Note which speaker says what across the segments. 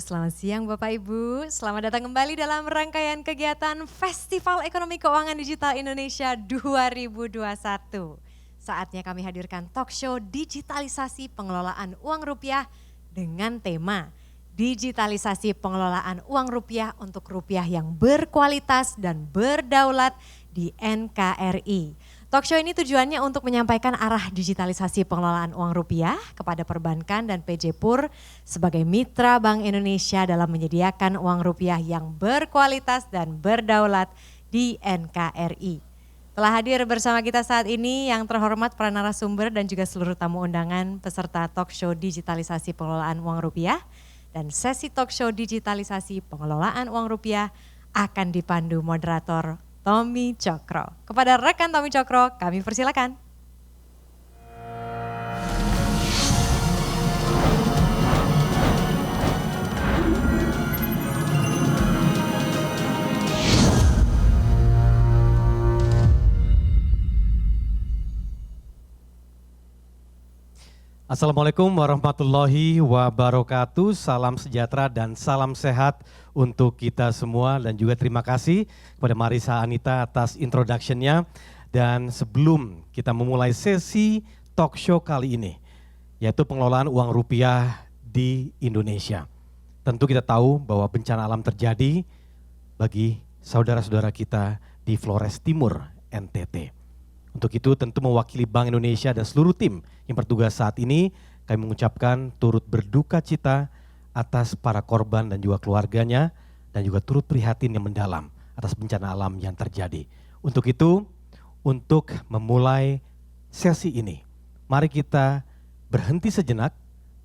Speaker 1: selamat siang Bapak Ibu. Selamat datang kembali dalam rangkaian kegiatan Festival Ekonomi Keuangan Digital Indonesia 2021. Saatnya kami hadirkan talk show digitalisasi pengelolaan uang rupiah dengan tema digitalisasi pengelolaan uang rupiah untuk rupiah yang berkualitas dan berdaulat di NKRI. Talk show ini tujuannya untuk menyampaikan arah digitalisasi pengelolaan uang rupiah kepada perbankan dan PJ Pur sebagai mitra Bank Indonesia dalam menyediakan uang rupiah yang berkualitas dan berdaulat di NKRI. Telah hadir bersama kita saat ini yang terhormat para narasumber dan juga seluruh tamu undangan peserta talk show digitalisasi pengelolaan uang rupiah, dan sesi talk show digitalisasi pengelolaan uang rupiah akan dipandu moderator Tommy Cokro. Kepada rekan Tommy Cokro, kami persilakan.
Speaker 2: Assalamualaikum warahmatullahi wabarakatuh, salam sejahtera dan salam sehat untuk kita semua, dan juga terima kasih kepada Marisa Anita atas introduction-nya. Dan sebelum kita memulai sesi talk show kali ini, yaitu pengelolaan uang rupiah di Indonesia. Tentu kita tahu bahwa bencana alam terjadi bagi saudara-saudara kita di Flores Timur, NTT. Untuk itu tentu mewakili Bank Indonesia dan seluruh tim yang bertugas saat ini, kami mengucapkan turut berduka cita atas para korban dan juga keluarganya, dan juga turut prihatin yang mendalam atas bencana alam yang terjadi. Untuk itu, untuk memulai sesi ini, mari kita berhenti sejenak,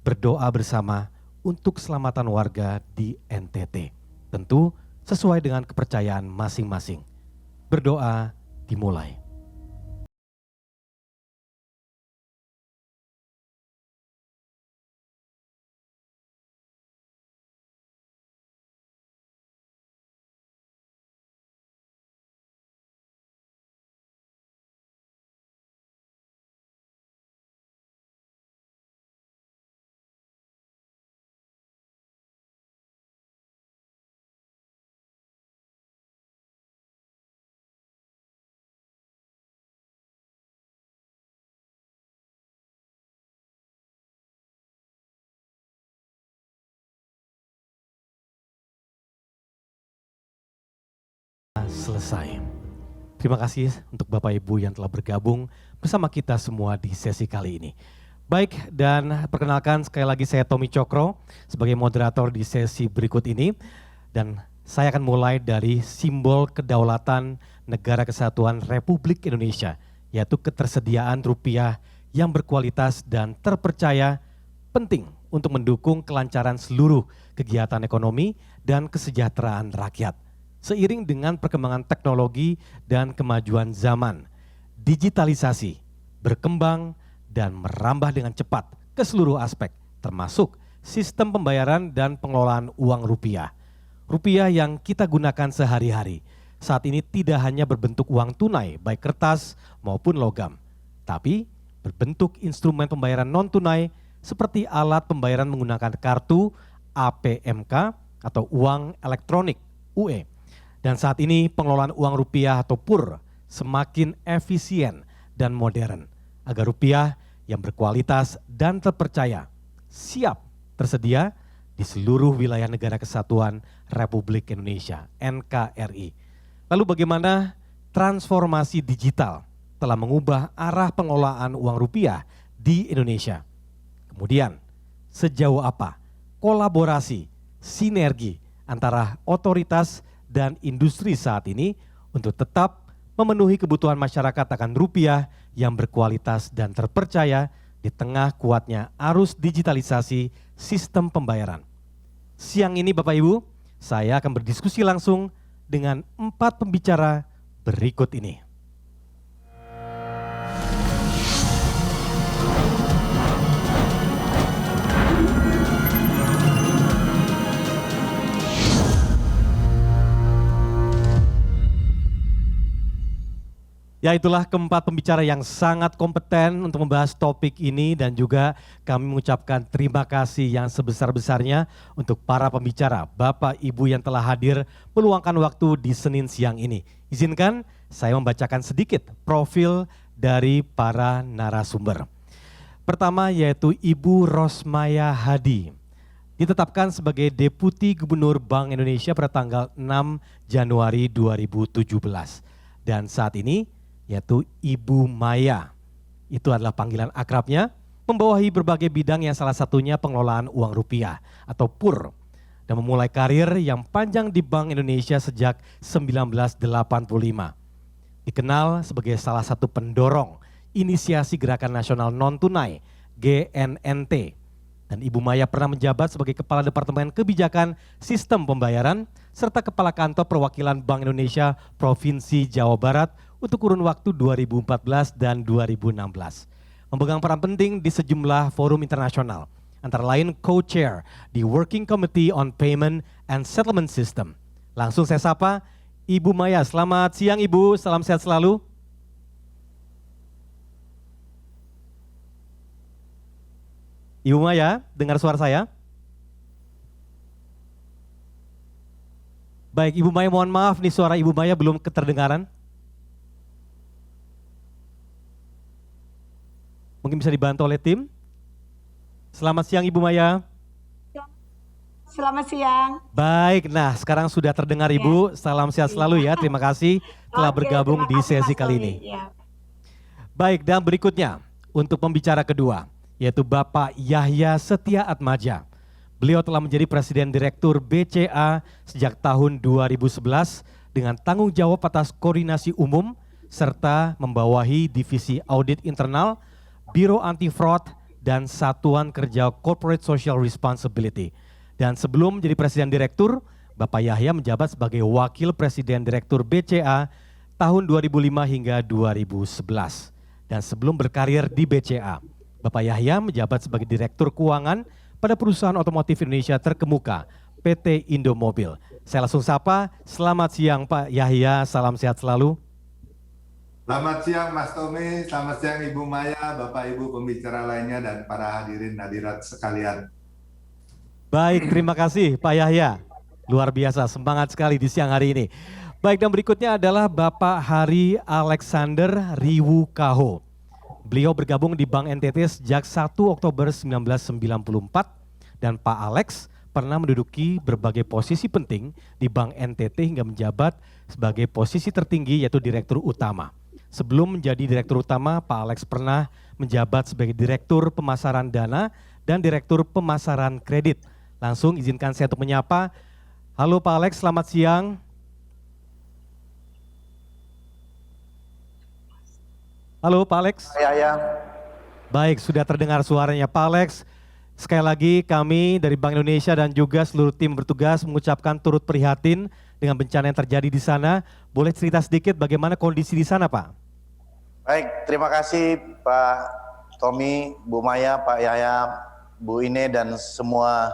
Speaker 2: berdoa bersama untuk keselamatan warga di NTT. Tentu sesuai dengan kepercayaan masing-masing. Berdoa dimulai. Selesai. Terima kasih untuk Bapak Ibu yang telah bergabung bersama kita semua di sesi kali ini. Baik, dan perkenalkan sekali lagi saya Tommy Cokro sebagai moderator di sesi berikut ini. Dan saya akan mulai dari simbol kedaulatan Negara Kesatuan Republik Indonesia, yaitu ketersediaan rupiah yang berkualitas dan terpercaya penting untuk mendukung kelancaran seluruh kegiatan ekonomi dan kesejahteraan rakyat. Seiring dengan perkembangan teknologi dan kemajuan zaman, digitalisasi berkembang dan merambah dengan cepat ke seluruh aspek, termasuk sistem pembayaran dan pengelolaan uang rupiah. Rupiah yang kita gunakan sehari-hari saat ini tidak hanya berbentuk uang tunai, baik kertas maupun logam, tapi berbentuk instrumen pembayaran non-tunai seperti alat pembayaran menggunakan kartu APMK atau uang elektronik UE. Dan saat ini pengelolaan uang rupiah atau PUR semakin efisien dan modern agar rupiah yang berkualitas dan terpercaya siap tersedia di seluruh wilayah Negara Kesatuan Republik Indonesia (NKRI). Lalu bagaimana transformasi digital telah mengubah arah pengelolaan uang rupiah di Indonesia? Kemudian sejauh apa kolaborasi, sinergi antara otoritas dan industri saat ini untuk tetap memenuhi kebutuhan masyarakat akan rupiah yang berkualitas dan terpercaya di tengah kuatnya arus digitalisasi sistem pembayaran. Siang ini Bapak Ibu, saya akan berdiskusi langsung dengan 4 pembicara berikut ini. Ya, itulah keempat pembicara yang sangat kompeten untuk membahas topik ini, dan juga kami mengucapkan terima kasih yang sebesar-besarnya untuk para pembicara, Bapak Ibu yang telah hadir meluangkan waktu di Senin siang ini. Izinkan saya membacakan sedikit profil dari para narasumber. Pertama yaitu Ibu Rosmaya Hadi, ditetapkan sebagai Deputi Gubernur Bank Indonesia pada tanggal 6 Januari 2017. Dan saat ini yaitu Ibu Maya, itu adalah panggilan akrabnya, membawahi berbagai bidang yang salah satunya pengelolaan uang rupiah atau PUR, dan memulai karir yang panjang di Bank Indonesia sejak 1985. Dikenal sebagai salah satu pendorong inisiasi Gerakan Nasional Non-Tunai GNNT. Dan Ibu Maya pernah menjabat sebagai Kepala Departemen Kebijakan Sistem Pembayaran serta Kepala Kantor Perwakilan Bank Indonesia Provinsi Jawa Barat untuk kurun waktu 2014 dan 2016. Memegang peran penting di sejumlah forum internasional, antara lain co-chair di Working Committee on Payment and Settlement System. Langsung saya sapa Ibu Maya. Selamat siang Ibu, salam sehat selalu. Ibu Maya, dengar suara saya? Baik, Ibu Maya, mohon maaf nih suara Ibu Maya belum keterdengaran. Mungkin bisa dibantu oleh tim. Selamat siang Ibu Maya.
Speaker 3: Selamat siang.
Speaker 2: Baik, nah sekarang sudah terdengar Ibu. Salam sehat selalu ya, terima kasih telah bergabung di sesi kali ini.
Speaker 3: Ya.
Speaker 2: Baik, dan berikutnya untuk pembicara kedua, yaitu Bapak Yahya Setia Atmaja. Beliau telah menjadi Presiden Direktur BCA sejak tahun 2011 dengan tanggung jawab atas koordinasi umum serta membawahi divisi audit internal, Biro Anti Fraud, dan Satuan Kerja Corporate Social Responsibility. Dan sebelum menjadi Presiden Direktur, Bapak Yahya menjabat sebagai Wakil Presiden Direktur BCA tahun 2005 hingga 2011. Dan sebelum berkarir di BCA, Bapak Yahya menjabat sebagai Direktur Keuangan pada perusahaan otomotif Indonesia terkemuka, PT Indomobil. Saya langsung sapa, selamat siang Pak Yahya, salam sehat selalu.
Speaker 4: Selamat siang Mas Tommy, selamat siang Ibu Maya, Bapak Ibu pembicara lainnya, dan para hadirin hadirat sekalian.
Speaker 2: Baik, terima kasih Pak Yahya. Luar biasa, semangat sekali di siang hari ini. Baik, dan berikutnya adalah Bapak Hari Alexander Riwukaho. Beliau bergabung di Bank NTT sejak 1 Oktober 1994, dan Pak Alex pernah menduduki berbagai posisi penting di Bank NTT hingga menjabat sebagai posisi tertinggi yaitu Direktur Utama. Sebelum menjadi Direktur Utama, Pak Alex pernah menjabat sebagai Direktur Pemasaran Dana dan Direktur Pemasaran Kredit. Langsung izinkan saya untuk menyapa. Halo Pak Alex, selamat siang. Halo Pak Alex.
Speaker 4: Ya.
Speaker 2: Baik, sudah terdengar suaranya Pak Alex. Sekali lagi kami dari Bank Indonesia dan juga seluruh tim bertugas mengucapkan turut prihatin dengan bencana yang terjadi di sana. Boleh cerita sedikit bagaimana kondisi di sana Pak?
Speaker 5: Baik, terima kasih Pak Tommy, Bu Maya, Pak Yahya, Bu Ine, dan semua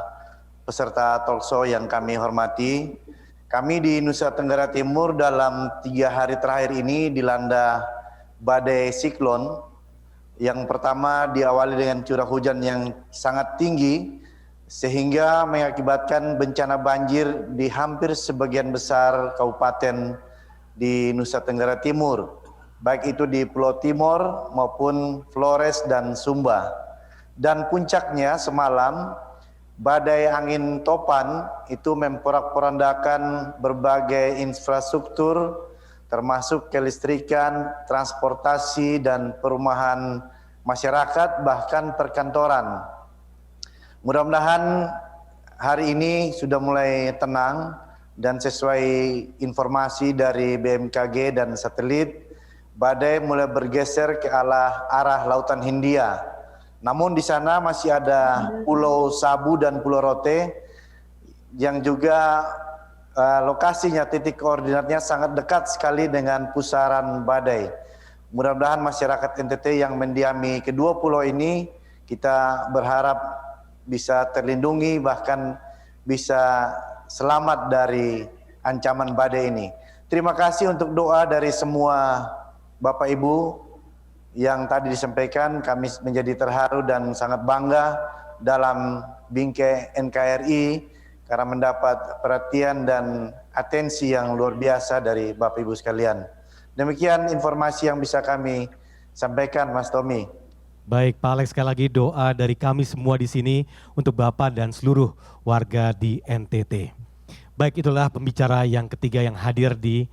Speaker 5: peserta talkshow yang kami hormati. Kami di Nusa Tenggara Timur dalam 3 hari terakhir ini dilanda badai siklon. Yang pertama diawali dengan curah hujan yang sangat tinggi sehingga mengakibatkan bencana banjir di hampir sebagian besar kabupaten di Nusa Tenggara Timur, baik itu di Pulau Timor maupun Flores dan Sumba. Dan puncaknya semalam badai angin topan itu memporak-porandakan berbagai infrastruktur termasuk kelistrikan, transportasi, dan perumahan masyarakat, bahkan perkantoran. Mudah-mudahan hari ini sudah mulai tenang dan sesuai informasi dari BMKG dan satelit, badai mulai bergeser ke arah Lautan Hindia. Namun di sana masih ada Pulau Sabu dan Pulau Rote yang juga lokasinya, titik koordinatnya sangat dekat sekali dengan pusaran badai. Mudah-mudahan masyarakat NTT yang mendiami kedua pulau ini kita berharap bisa terlindungi, bahkan bisa selamat dari ancaman badai ini. Terima kasih untuk doa dari semua Bapak Ibu yang tadi disampaikan, kami menjadi terharu dan sangat bangga dalam bingkai NKRI karena mendapat perhatian dan atensi yang luar biasa dari Bapak Ibu sekalian. Demikian informasi yang bisa kami sampaikan, Mas Tommy.
Speaker 2: Baik, Pak Alex, sekali lagi doa dari kami semua di sini untuk Bapak dan seluruh warga di NTT. Baik, itulah pembicara yang ketiga yang hadir di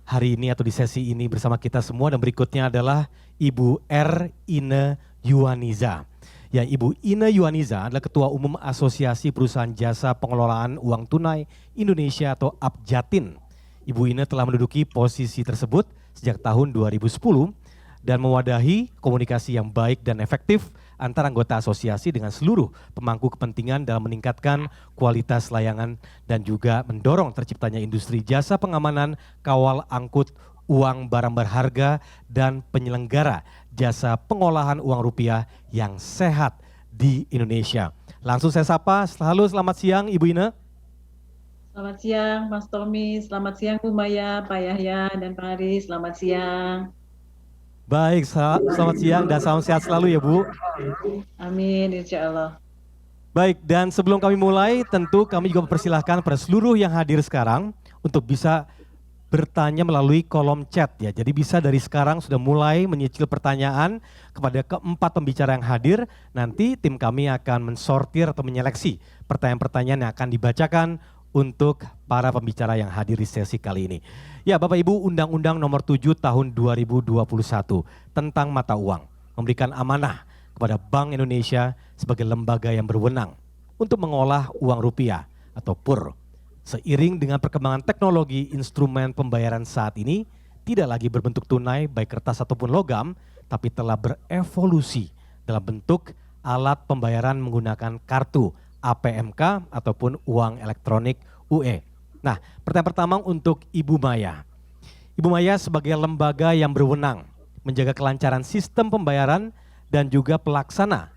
Speaker 2: hari ini atau di sesi ini bersama kita semua, dan berikutnya adalah Ibu R. Ine Yuaniza. Ya, Ibu Ine Yuaniza adalah Ketua Umum Asosiasi Perusahaan Jasa Pengelolaan Uang Tunai Indonesia atau APJATIN. Ibu Ine telah menduduki posisi tersebut sejak tahun 2010 dan mewadahi komunikasi yang baik dan efektif antara anggota asosiasi dengan seluruh pemangku kepentingan dalam meningkatkan kualitas layanan dan juga mendorong terciptanya industri jasa pengamanan, kawal angkut uang barang berharga dan penyelenggara jasa pengolahan uang rupiah yang sehat di Indonesia. Langsung saya sapa, selamat siang Ibu Ine.
Speaker 6: Selamat siang Mas Tommy, selamat siang Bu Maya, Pak Yahya, dan Pak Haris, selamat siang.
Speaker 2: Baik, selamat siang dan salam sehat selalu ya Bu.
Speaker 6: Amin, insya Allah.
Speaker 2: Baik, dan sebelum kami mulai, tentu kami juga mempersilahkan pada seluruh yang hadir sekarang untuk bisa bertanya melalui kolom chat ya. Jadi bisa dari sekarang sudah mulai menyicil pertanyaan kepada keempat pembicara yang hadir. Nanti tim kami akan mensortir atau menyeleksi pertanyaan-pertanyaan yang akan dibacakan untuk para pembicara yang hadir di sesi kali ini. Ya, Bapak Ibu, Undang-Undang Nomor 7 Tahun 2021 tentang mata uang memberikan amanah kepada Bank Indonesia sebagai lembaga yang berwenang untuk mengolah uang rupiah atau PUR. Seiring dengan perkembangan teknologi, instrumen pembayaran saat ini tidak lagi berbentuk tunai baik kertas ataupun logam, tapi telah berevolusi dalam bentuk alat pembayaran menggunakan kartu APMK ataupun uang elektronik UE. Nah, pertanyaan pertama untuk Ibu Maya. Ibu Maya sebagai lembaga yang berwenang menjaga kelancaran sistem pembayaran dan juga pelaksana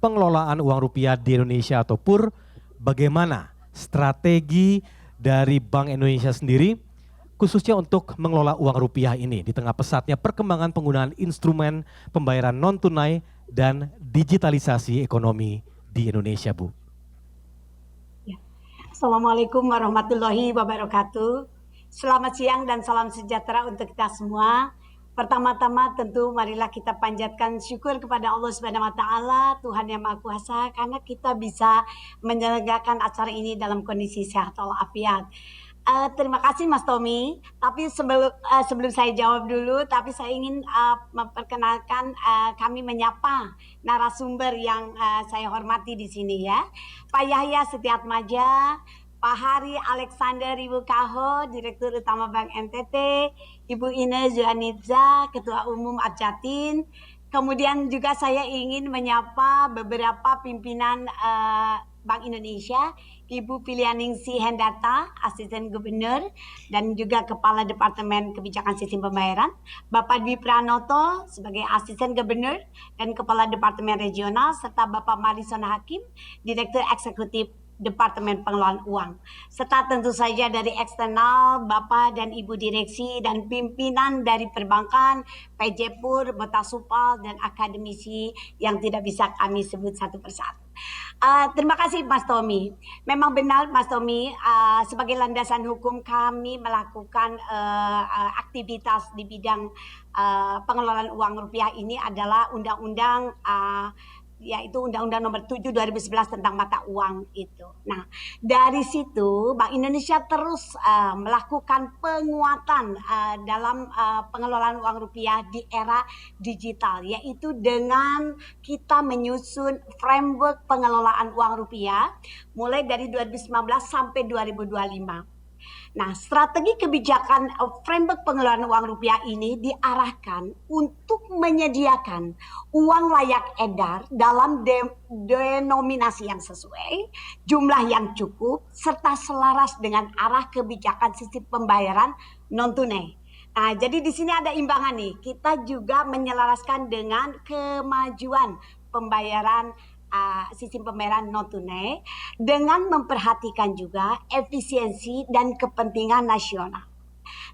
Speaker 2: pengelolaan uang rupiah di Indonesia atau PUR, bagaimana strategi dari Bank Indonesia sendiri khususnya untuk mengelola uang rupiah ini di tengah pesatnya perkembangan penggunaan instrumen pembayaran non tunai dan digitalisasi ekonomi di Indonesia, Bu?
Speaker 3: Assalamualaikum warahmatullahi wabarakatuh. Selamat siang dan salam sejahtera untuk kita semua. Pertama-tama tentu marilah kita panjatkan syukur kepada Allah Subhanahu wa taala, Tuhan yang Maha Kuasa, karena kita bisa menyelenggarakan acara ini dalam kondisi sehat walafiat. Terima kasih Mas Tommy. Tapi sebelum saya jawab dulu, tapi saya ingin memperkenalkan kami menyapa narasumber yang saya hormati di sini ya. Pak Yahya Setiatmaja, Pak Hari Alexander Ibu Kaho, Direktur Utama Bank NTT, Ibu Ine Yuaniza, Ketua Umum APJATIN. Kemudian juga saya ingin menyapa beberapa pimpinan Bank Indonesia, Ibu Pilianingsih Hendata, Asisten Gubernur, dan juga Kepala Departemen Kebijakan Sistem Pembayaran, Bapak Dwi Pranoto sebagai Asisten Gubernur dan Kepala Departemen Regional, serta Bapak Marison Hakim, Direktur Eksekutif Departemen Pengelolaan Uang, serta tentu saja dari eksternal Bapak dan Ibu Direksi dan pimpinan dari perbankan, PJ PUR, Botasupal, dan akademisi yang tidak bisa kami sebut satu persatu. Terima kasih Mas Tommy. Memang benar Mas Tommy, sebagai landasan hukum kami melakukan aktivitas di bidang pengelolaan uang rupiah ini adalah undang-undang yaitu Undang-Undang Nomor 7 2011 tentang mata uang itu. Nah, dari situ Bank Indonesia terus melakukan penguatan dalam pengelolaan uang rupiah di era digital, yaitu dengan kita menyusun framework pengelolaan uang rupiah mulai dari 2019 sampai 2025. Nah, strategi kebijakan framework pengelolaan uang rupiah ini diarahkan untuk menyediakan uang layak edar dalam denominasi yang sesuai, jumlah yang cukup, serta selaras dengan arah kebijakan sistem pembayaran non-tunai. Nah, jadi di sini ada imbangan nih. Kita juga menyelaraskan dengan kemajuan pembayaran sistem pembayaran non tunai dengan memperhatikan juga efisiensi dan kepentingan nasional.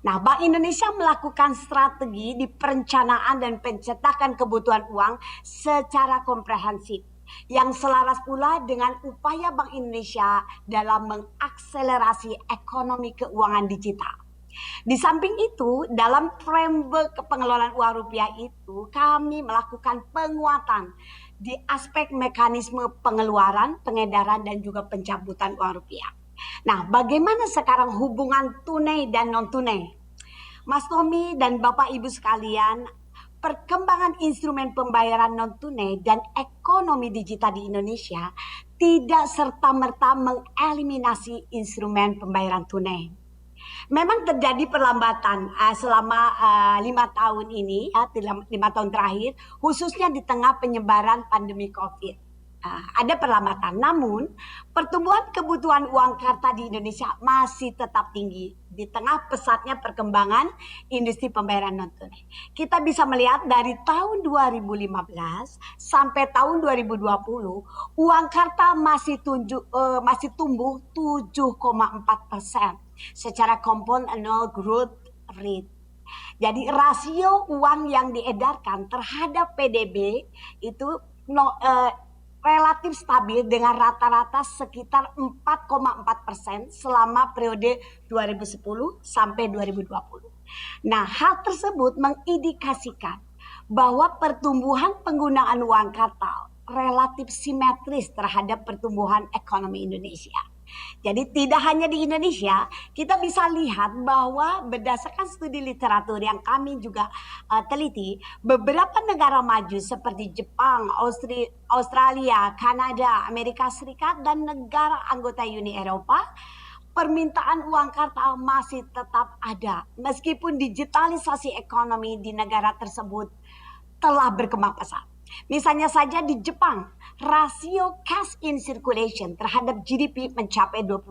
Speaker 3: Nah, Bank Indonesia melakukan strategi di perencanaan dan pencetakan kebutuhan uang secara komprehensif yang selaras pula dengan upaya Bank Indonesia dalam mengakselerasi ekonomi keuangan digital. Di samping itu, dalam framework pengelolaan uang rupiah itu, kami melakukan penguatan di aspek mekanisme pengeluaran, pengedaran, dan juga pencabutan uang rupiah. Nah, bagaimana sekarang hubungan tunai dan non-tunai? Mas Tommy dan Bapak Ibu sekalian, perkembangan instrumen pembayaran non-tunai dan ekonomi digital di Indonesia tidak serta-merta mengeliminasi instrumen pembayaran tunai. Memang terjadi perlambatan selama 5 tahun ini, 5 tahun terakhir, khususnya di tengah penyebaran pandemi COVID. Ada perlambatan, namun pertumbuhan kebutuhan uang kartal di Indonesia masih tetap tinggi di tengah pesatnya perkembangan industri pembayaran non tunai. Kita bisa melihat dari tahun 2015 sampai tahun 2020 uang kartal masih tumbuh 7,4% secara compound annual growth rate. Jadi rasio uang yang diedarkan terhadap PDB itu relatif stabil dengan rata-rata sekitar 4,4% selama periode 2010 sampai 2020. Nah, hal tersebut mengindikasikan bahwa pertumbuhan penggunaan uang kartal relatif simetris terhadap pertumbuhan ekonomi Indonesia. Jadi tidak hanya di Indonesia, kita bisa lihat bahwa berdasarkan studi literatur yang kami juga teliti, beberapa negara maju seperti Jepang, Australia, Kanada, Amerika Serikat, dan negara anggota Uni Eropa, permintaan uang kartal masih tetap ada. Meskipun digitalisasi ekonomi di negara tersebut telah berkembang pesat. Misalnya saja di Jepang, rasio cash in circulation terhadap GDP mencapai 20%.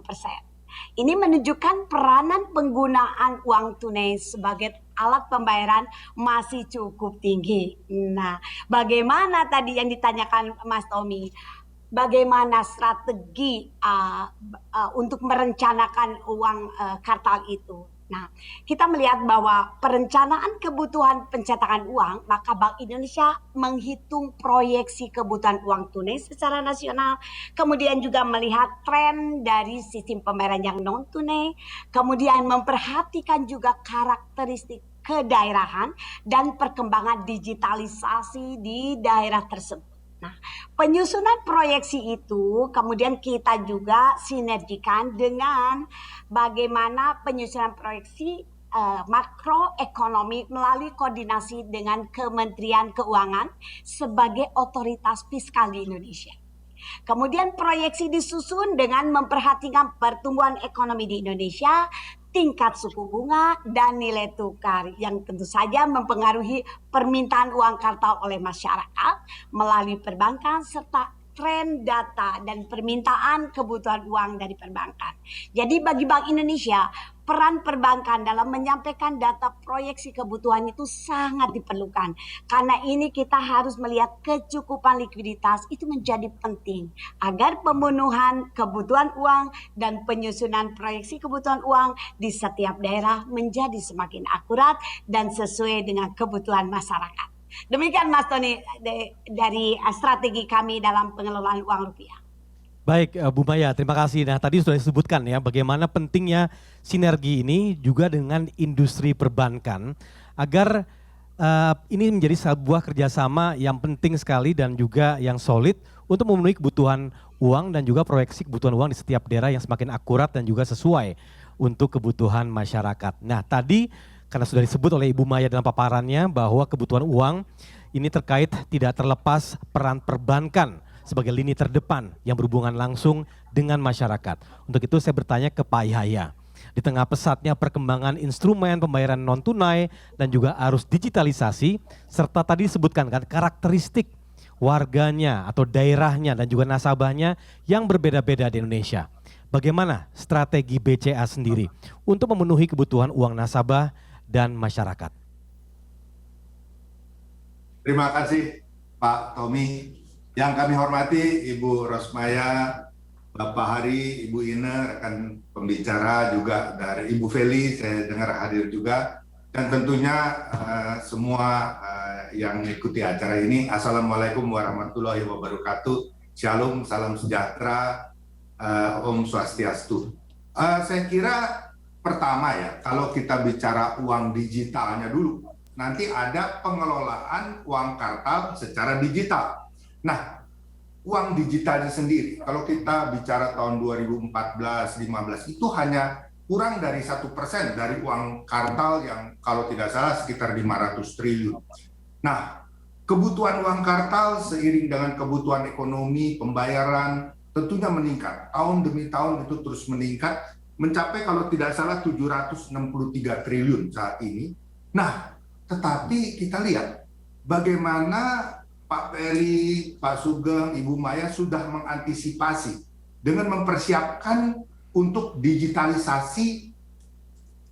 Speaker 3: Ini menunjukkan peranan penggunaan uang tunai sebagai alat pembayaran masih cukup tinggi. Nah, bagaimana tadi yang ditanyakan Mas Tommy? Bagaimana strategi untuk merencanakan uang kartal itu? Nah, kita melihat bahwa perencanaan kebutuhan pencetakan uang, maka Bank Indonesia menghitung proyeksi kebutuhan uang tunai secara nasional, kemudian juga melihat tren dari sistem pembayaran yang non tunai, kemudian memperhatikan juga karakteristik kedaerahan dan perkembangan digitalisasi di daerah tersebut. Nah, penyusunan proyeksi itu kemudian kita juga sinergikan dengan bagaimana penyusunan proyeksi makroekonomi melalui koordinasi dengan Kementerian Keuangan sebagai otoritas fiskal di Indonesia. Kemudian proyeksi disusun dengan memperhatikan pertumbuhan ekonomi di Indonesia, tingkat suku bunga, dan nilai tukar yang tentu saja mempengaruhi permintaan uang kartal oleh masyarakat melalui perbankan serta tren data dan permintaan kebutuhan uang dari perbankan. Jadi bagi Bank Indonesia, peran perbankan dalam menyampaikan data proyeksi kebutuhan itu sangat diperlukan. Karena ini kita harus melihat kecukupan likuiditas itu menjadi penting agar pemenuhan kebutuhan uang dan penyusunan proyeksi kebutuhan uang di setiap daerah menjadi semakin akurat dan sesuai dengan kebutuhan masyarakat. Demikian Mas Tony dari strategi kami dalam pengelolaan uang rupiah.
Speaker 2: Baik Bu Maya, terima kasih. Nah tadi sudah disebutkan ya bagaimana pentingnya sinergi ini juga dengan industri perbankan agar ini menjadi sebuah kerjasama yang penting sekali dan juga yang solid untuk memenuhi kebutuhan uang dan juga proyeksi kebutuhan uang di setiap daerah yang semakin akurat dan juga sesuai untuk kebutuhan masyarakat. Nah tadi karena sudah disebut oleh Ibu Maya dalam paparannya bahwa kebutuhan uang ini terkait tidak terlepas peran perbankan sebagai lini terdepan yang berhubungan langsung dengan masyarakat. Untuk itu saya bertanya ke Pak Yahya. Di tengah pesatnya perkembangan instrumen pembayaran non tunai dan juga arus digitalisasi serta tadi disebutkan kan karakteristik warganya atau daerahnya dan juga nasabahnya yang berbeda-beda di Indonesia. Bagaimana strategi BCA sendiri untuk memenuhi kebutuhan uang nasabah dan masyarakat?
Speaker 4: Terima kasih Pak Tommy. Yang kami hormati Ibu Rosmaya, Bapak Hari, Ibu Ine, rekan pembicara juga dari Ibu Feli, saya dengar hadir juga. Dan tentunya semua yang mengikuti acara ini, Assalamualaikum warahmatullahi wabarakatuh. Shalom, salam sejahtera, Om Swastiastu. Saya kira pertama ya, kalau kita bicara uang digitalnya dulu, nanti ada pengelolaan uang kartal secara digital. Nah, uang digitalnya sendiri, kalau kita bicara tahun 2014-15 itu hanya kurang dari 1% dari uang kartal yang kalau tidak salah sekitar 500 triliun. Nah, kebutuhan uang kartal seiring dengan kebutuhan ekonomi, pembayaran tentunya meningkat. Tahun demi tahun itu terus meningkat, mencapai kalau tidak salah 763 triliun saat ini. Nah, tetapi kita lihat bagaimana Pak Peri, Pak Sugeng, Ibu Maya sudah mengantisipasi dengan mempersiapkan untuk digitalisasi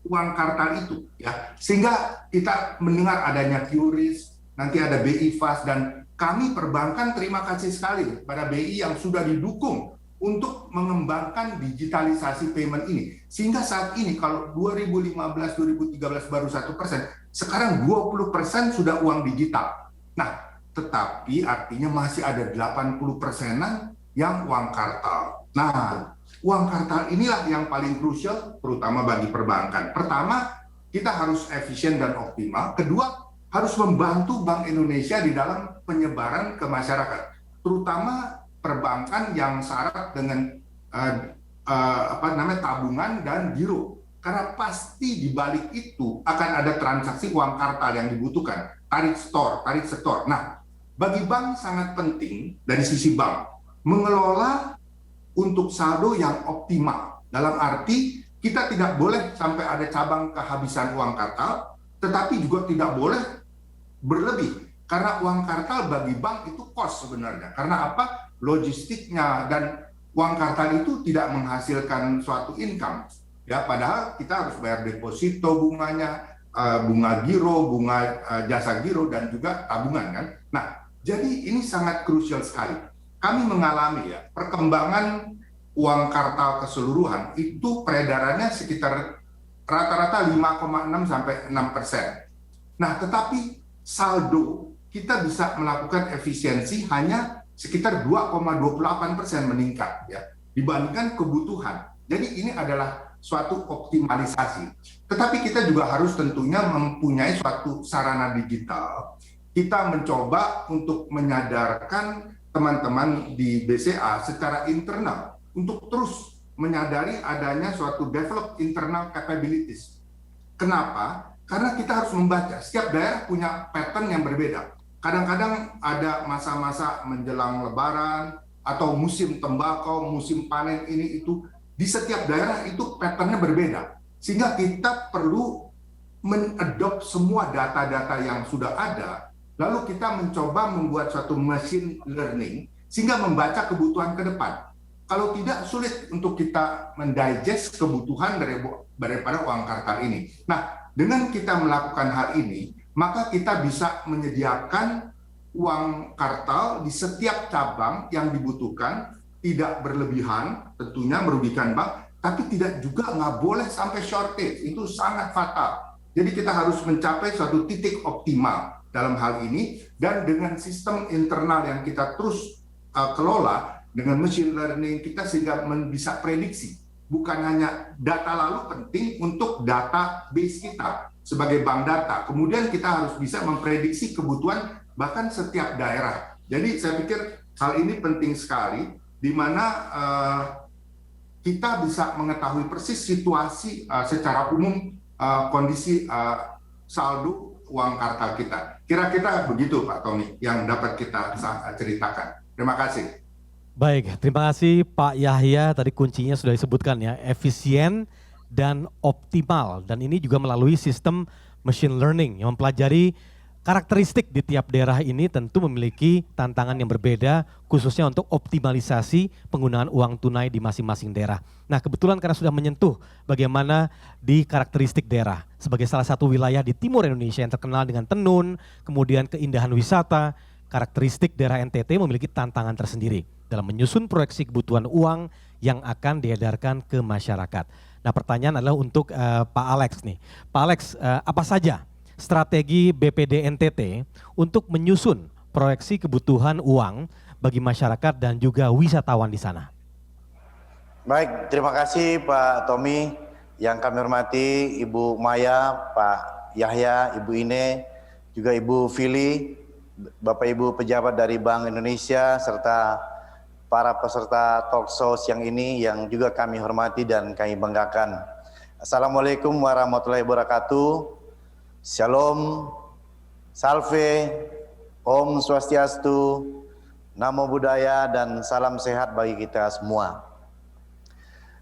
Speaker 4: uang kartal itu, ya, sehingga kita mendengar adanya QRIS, nanti ada BI Fast, dan kami perbankan terima kasih sekali pada BI yang sudah didukung untuk mengembangkan digitalisasi payment ini, sehingga saat ini kalau 2015-2013 baru 1%, sekarang 20% sudah uang digital. Nah, tetapi artinya masih ada 80%-an yang uang kartal. Nah, uang kartal inilah yang paling krusial terutama bagi perbankan. Pertama, kita harus efisien dan optimal. Kedua, harus membantu Bank Indonesia di dalam penyebaran ke masyarakat, terutama perbankan yang syarat dengan tabungan dan giro. Karena pasti di balik itu akan ada transaksi uang kartal yang dibutuhkan, tarik setor. Nah, bagi bank sangat penting dari sisi bank mengelola untuk saldo yang optimal. Dalam arti kita tidak boleh sampai ada cabang kehabisan uang kartal, tetapi juga tidak boleh berlebih. Karena uang kartal bagi bank itu cost sebenarnya. Karena apa? Logistiknya, dan uang kartal itu tidak menghasilkan suatu income. Ya, padahal kita harus bayar deposito bunganya, bunga giro, bunga jasa giro, dan juga tabungan kan. Nah, jadi ini sangat krusial sekali. Kami mengalami ya perkembangan uang kartal keseluruhan itu peredarannya sekitar rata-rata 5,6 sampai 6%. Nah, tetapi saldo kita bisa melakukan efisiensi hanya sekitar 2,28% meningkat ya dibandingkan kebutuhan. Jadi ini adalah suatu optimalisasi. Tetapi kita juga harus tentunya mempunyai suatu sarana digital. Kita mencoba untuk menyadarkan teman-teman di BCA secara internal untuk terus menyadari adanya suatu develop internal capabilities. Kenapa? Karena kita harus membaca. Setiap daerah punya pattern yang berbeda. Kadang-kadang ada masa-masa menjelang Lebaran atau musim tembakau, musim panen ini itu. Di setiap daerah itu patternnya berbeda. Sehingga kita perlu mengadop semua data-data yang sudah ada, lalu kita mencoba membuat suatu machine learning sehingga membaca kebutuhan ke depan. Kalau tidak, sulit untuk kita mendigest kebutuhan daripada uang kartal ini. Nah, dengan kita melakukan hal ini, maka kita bisa menyediakan uang kartal di setiap cabang yang dibutuhkan, tidak berlebihan, tentunya merugikan bank, tapi tidak juga nggak boleh sampai shortage, itu sangat fatal. Jadi kita harus mencapai suatu titik optimal dalam hal ini, dan dengan sistem internal yang kita terus kelola, dengan machine learning kita sehingga bisa prediksi. Bukan hanya data lalu penting untuk database kita sebagai bank data, kemudian kita harus bisa memprediksi kebutuhan bahkan setiap daerah. Jadi saya pikir hal ini penting sekali, di mana kita bisa mengetahui persis situasi secara umum kondisi saldo uang kartal kita. Kira-kira begitu Pak Tommy yang dapat kita ceritakan. Terima kasih.
Speaker 2: Baik, terima kasih Pak Yahya. Tadi kuncinya sudah disebutkan ya, efisien dan optimal. Dan ini juga melalui sistem machine learning yang mempelajari karakteristik di tiap daerah ini tentu memiliki tantangan yang berbeda, khususnya untuk optimalisasi penggunaan uang tunai di masing-masing daerah. Nah, kebetulan karena sudah menyentuh bagaimana di karakteristik daerah sebagai salah satu wilayah di timur Indonesia yang terkenal dengan tenun, kemudian keindahan wisata, karakteristik daerah NTT memiliki tantangan tersendiri dalam menyusun proyeksi kebutuhan uang yang akan diedarkan ke masyarakat. Nah, pertanyaan adalah untuk Pak Alex nih. Pak Alex, apa saja strategi BPD NTT untuk menyusun proyeksi kebutuhan uang bagi masyarakat dan juga wisatawan di sana?
Speaker 5: Baik, terima kasih Pak Tommy. Yang kami hormati Ibu Maya, Pak Yahya, Ibu Ine, juga Ibu Fili, Bapak Ibu pejabat dari Bank Indonesia, serta para peserta talk show siang ini yang juga kami hormati dan kami banggakan. Assalamualaikum warahmatullahi wabarakatuh. Shalom, salve, Om Swastiastu, Namo Buddhaya, dan salam sehat bagi kita semua.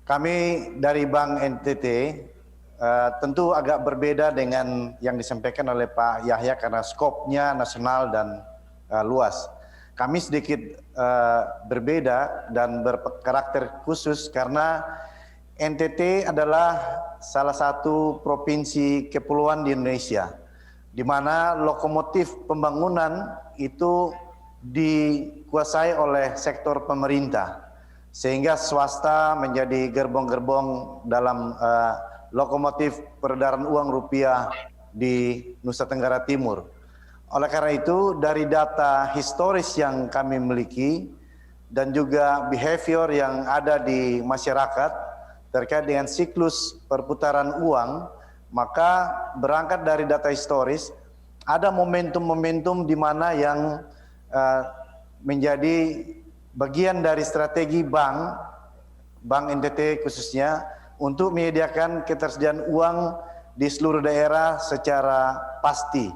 Speaker 5: Kami dari Bank NTT tentu agak berbeda dengan yang disampaikan oleh Pak Yahya karena skopnya nasional dan luas. Kami sedikit berbeda dan berkarakter khusus karena NTT adalah salah satu provinsi kepulauan di Indonesia, di mana lokomotif pembangunan itu dikuasai oleh sektor pemerintah, sehingga swasta menjadi gerbong-gerbong dalam lokomotif peredaran uang rupiah di Nusa Tenggara Timur. Oleh karena itu, dari data historis yang kami miliki dan juga behavior yang ada di masyarakat terkait dengan siklus perputaran uang, maka berangkat dari data historis, ada momentum-momentum di mana yang menjadi bagian dari strategi Bank NTT khususnya untuk menyediakan ketersediaan uang di seluruh daerah secara pasti.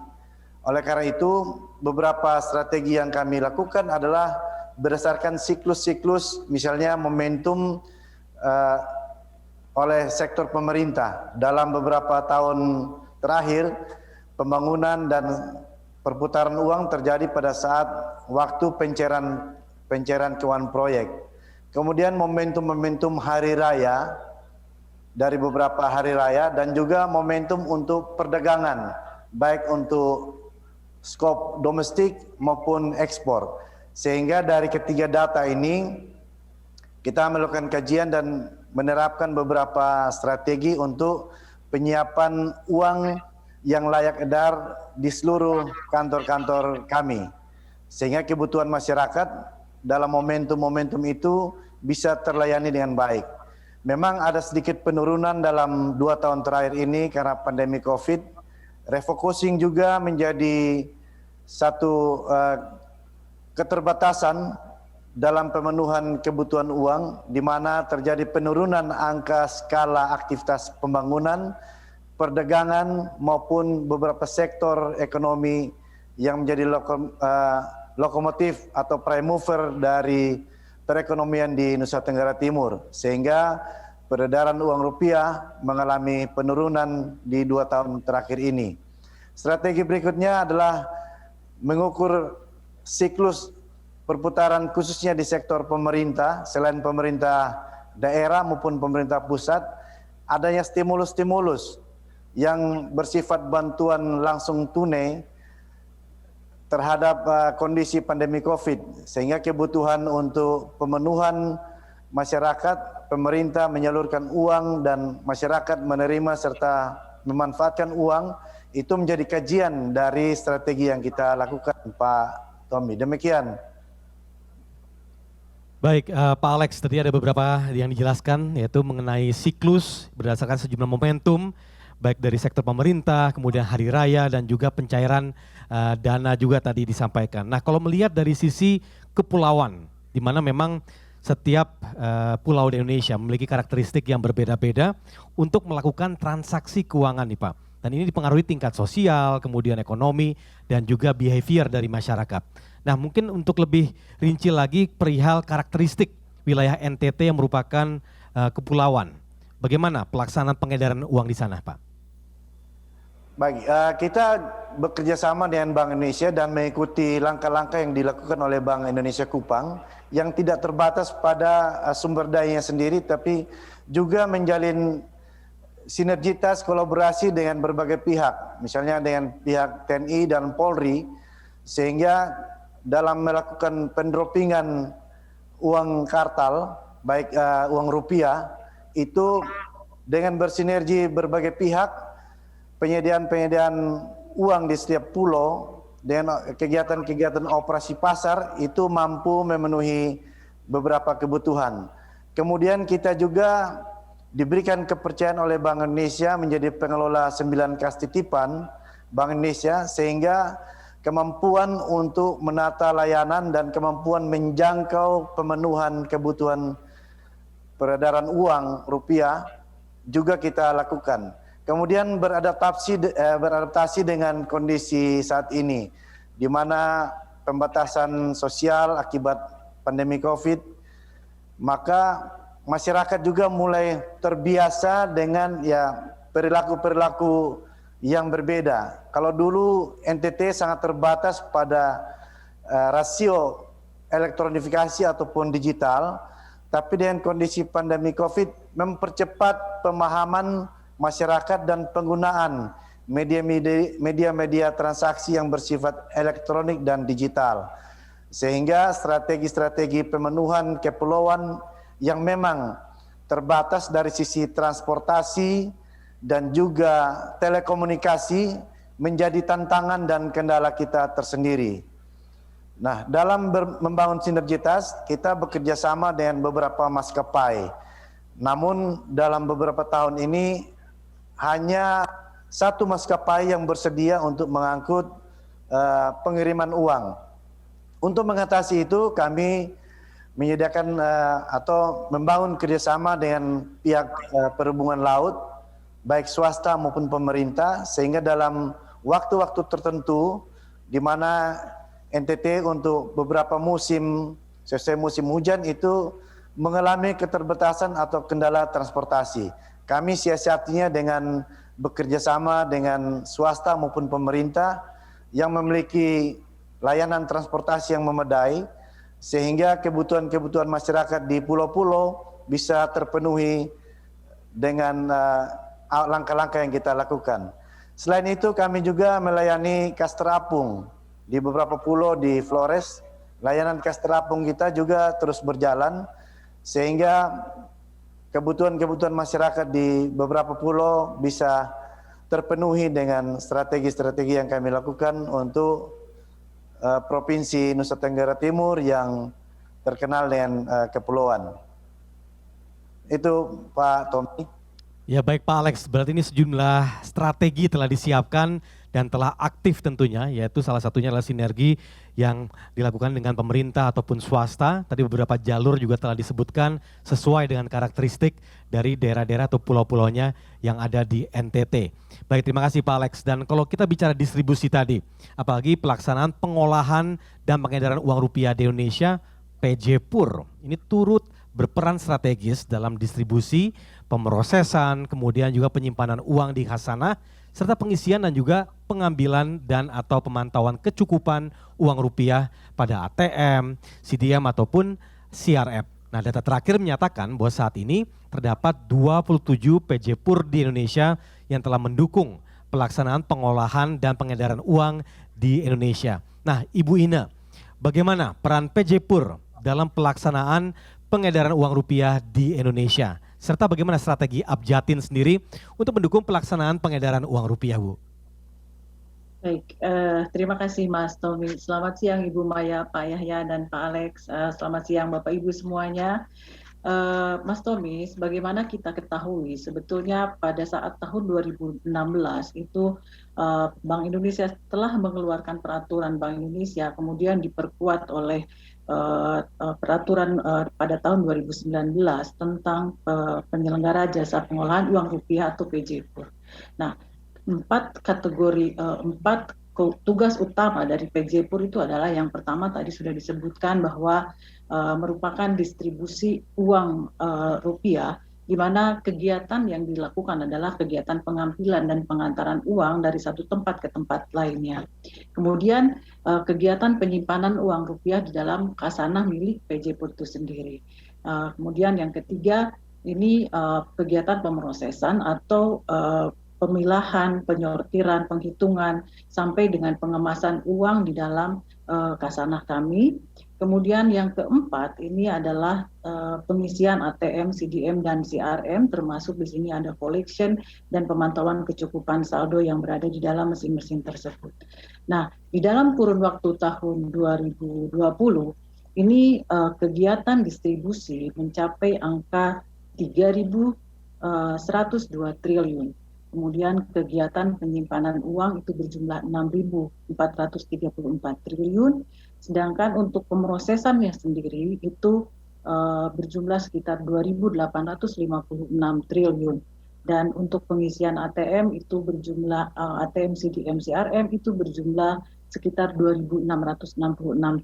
Speaker 5: Oleh karena itu, beberapa strategi yang kami lakukan adalah berdasarkan siklus-siklus, misalnya momentum oleh sektor pemerintah. Dalam beberapa tahun terakhir, pembangunan dan perputaran uang terjadi pada saat waktu pencairan keuangan proyek. Kemudian momentum-momentum hari raya, dari beberapa hari raya, dan juga momentum untuk perdagangan, baik untuk skop domestik maupun ekspor. Sehingga dari ketiga data ini, kita melakukan kajian dan menerapkan beberapa strategi untuk penyiapan uang yang layak edar di seluruh kantor-kantor kami. Sehingga kebutuhan masyarakat dalam momentum-momentum itu bisa terlayani dengan baik. Memang ada sedikit penurunan dalam 2 tahun terakhir ini karena pandemi COVID. Refocusing juga menjadi satu keterbatasan dalam pemenuhan kebutuhan uang, di mana terjadi penurunan angka skala aktivitas pembangunan, perdagangan maupun beberapa sektor ekonomi yang menjadi lokomotif atau prime mover dari perekonomian di Nusa Tenggara Timur, sehingga peredaran uang rupiah mengalami penurunan di 2 tahun terakhir ini. Strategi berikutnya adalah mengukur siklus perputaran khususnya di sektor pemerintah, selain pemerintah daerah maupun pemerintah pusat, adanya stimulus-stimulus yang bersifat bantuan langsung tunai terhadap kondisi pandemi COVID, sehingga kebutuhan untuk pemenuhan masyarakat, pemerintah menyalurkan uang dan masyarakat menerima serta memanfaatkan uang, itu menjadi kajian dari strategi yang kita lakukan, Pak Tommy. Demikian.
Speaker 2: Baik, Pak Alex, tadi ada beberapa yang dijelaskan, yaitu mengenai siklus berdasarkan sejumlah momentum, baik dari sektor pemerintah, kemudian hari raya, dan juga pencairan dana juga tadi disampaikan. Nah, kalau melihat dari sisi kepulauan, di mana memang setiap pulau di Indonesia memiliki karakteristik yang berbeda-beda untuk melakukan transaksi keuangan nih Pak. Dan ini dipengaruhi tingkat sosial, kemudian ekonomi, dan juga behavior dari masyarakat. Nah, mungkin untuk lebih rinci lagi perihal karakteristik wilayah NTT yang merupakan kepulauan. Bagaimana pelaksanaan pengedaran uang di sana, Pak?
Speaker 5: Baik, kita bekerja sama dengan Bank Indonesia dan mengikuti langkah-langkah yang dilakukan oleh Bank Indonesia Kupang yang tidak terbatas pada sumber dayanya sendiri, tapi juga menjalin sinergitas kolaborasi dengan berbagai pihak, misalnya dengan pihak TNI dan Polri, sehingga dalam melakukan pendropingan uang kartal, baik uang rupiah, itu dengan bersinergi berbagai pihak, penyediaan uang di setiap pulau, dengan kegiatan-kegiatan operasi pasar itu mampu memenuhi beberapa kebutuhan. Kemudian kita juga diberikan kepercayaan oleh Bank Indonesia menjadi pengelola 9 kas titipan Bank Indonesia, sehingga kemampuan untuk menata layanan dan kemampuan menjangkau pemenuhan kebutuhan peredaran uang rupiah juga kita lakukan. Kemudian beradaptasi dengan kondisi saat ini, di mana pembatasan sosial akibat pandemi COVID, maka masyarakat juga mulai terbiasa dengan perilaku-perilaku yang berbeda. Kalau dulu NTT sangat terbatas pada rasio elektronifikasi ataupun digital, tapi dengan kondisi pandemi COVID mempercepat pemahaman masyarakat dan penggunaan media-media transaksi yang bersifat elektronik dan digital. Sehingga strategi-strategi pemenuhan kepulauan yang memang terbatas dari sisi transportasi dan juga telekomunikasi menjadi tantangan dan kendala kita tersendiri. Nah, dalam membangun sinergitas, kita bekerja sama dengan beberapa maskapai. Namun dalam beberapa tahun ini hanya satu maskapai yang bersedia untuk mengangkut pengiriman uang. Untuk mengatasi itu, kami menyediakan atau membangun kerjasama dengan pihak perhubungan laut, baik swasta maupun pemerintah, sehingga dalam waktu-waktu tertentu di mana NTT untuk beberapa musim, sesuai musim hujan itu mengalami keterbatasan atau kendala transportasi. Kami siasatinya dengan bekerja sama dengan swasta maupun pemerintah yang memiliki layanan transportasi yang memadai, sehingga kebutuhan-kebutuhan masyarakat di pulau-pulau bisa terpenuhi dengan langkah-langkah yang kita lakukan. Selain itu, kami juga melayani kas terapung di beberapa pulau di Flores. Layanan kas terapung kita juga terus berjalan, sehingga kebutuhan-kebutuhan masyarakat di beberapa pulau bisa terpenuhi dengan strategi-strategi yang kami lakukan untuk Provinsi Nusa Tenggara Timur yang terkenal dengan kepulauan. Itu Pak Tommy.
Speaker 2: Ya baik Pak Alex, berarti ini sejumlah strategi telah disiapkan dan telah aktif tentunya, yaitu salah satunya adalah sinergi yang dilakukan dengan pemerintah ataupun swasta. Tadi beberapa jalur juga telah disebutkan sesuai dengan karakteristik dari daerah-daerah atau pulau-pulaunya yang ada di NTT. Baik, terima kasih Pak Alex. Dan kalau kita bicara distribusi tadi, apalagi pelaksanaan pengolahan dan pengedaran uang rupiah di Indonesia, PJPUR ini turut berperan strategis dalam distribusi, pemrosesan, kemudian juga penyimpanan uang di khazanah, serta pengisian dan juga pengambilan dan atau pemantauan kecukupan uang rupiah pada ATM, CDM ataupun CRF. Nah, data terakhir menyatakan bahwa saat ini terdapat 27 PJPUR di Indonesia yang telah mendukung pelaksanaan pengolahan dan pengedaran uang di Indonesia. Nah, Ibu Ine, bagaimana peran PJPUR dalam pelaksanaan pengedaran uang rupiah di Indonesia? Serta bagaimana strategi Abjatin sendiri untuk mendukung pelaksanaan pengedaran uang rupiah, Bu?
Speaker 6: Baik, terima kasih Mas Tommy. Selamat siang Ibu Maya, Pak Yahya, dan Pak Alex. Selamat siang Bapak Ibu semuanya. Mas Tommy, sebagaimana kita ketahui sebetulnya pada saat tahun 2016 itu Bank Indonesia telah mengeluarkan peraturan Bank Indonesia, kemudian diperkuat oleh peraturan pada tahun 2019 tentang penyelenggara jasa pengolahan uang rupiah atau PJPUR. Nah, empat tugas utama dari PJPUR itu adalah yang pertama tadi sudah disebutkan bahwa merupakan distribusi uang rupiah, di mana kegiatan yang dilakukan adalah kegiatan pengambilan dan pengantaran uang dari satu tempat ke tempat lainnya. Kemudian kegiatan penyimpanan uang rupiah di dalam khazanah milik PJPUR itu sendiri. Kemudian yang ketiga ini kegiatan pemrosesan atau pemilahan, penyortiran, penghitungan, sampai dengan pengemasan uang di dalam kasanah kami. Kemudian yang keempat ini adalah pengisian ATM, CDM, dan CRM, termasuk di sini ada collection dan pemantauan kecukupan saldo yang berada di dalam mesin-mesin tersebut. Nah, di dalam kurun waktu tahun 2020, ini kegiatan distribusi mencapai angka 3.102 triliun. Kemudian kegiatan penyimpanan uang itu berjumlah 6.434 triliun, sedangkan untuk pemrosesannya sendiri itu berjumlah sekitar 2.856 triliun. Dan untuk pengisian ATM itu berjumlah ATM, CDM, CRM itu berjumlah sekitar 2.666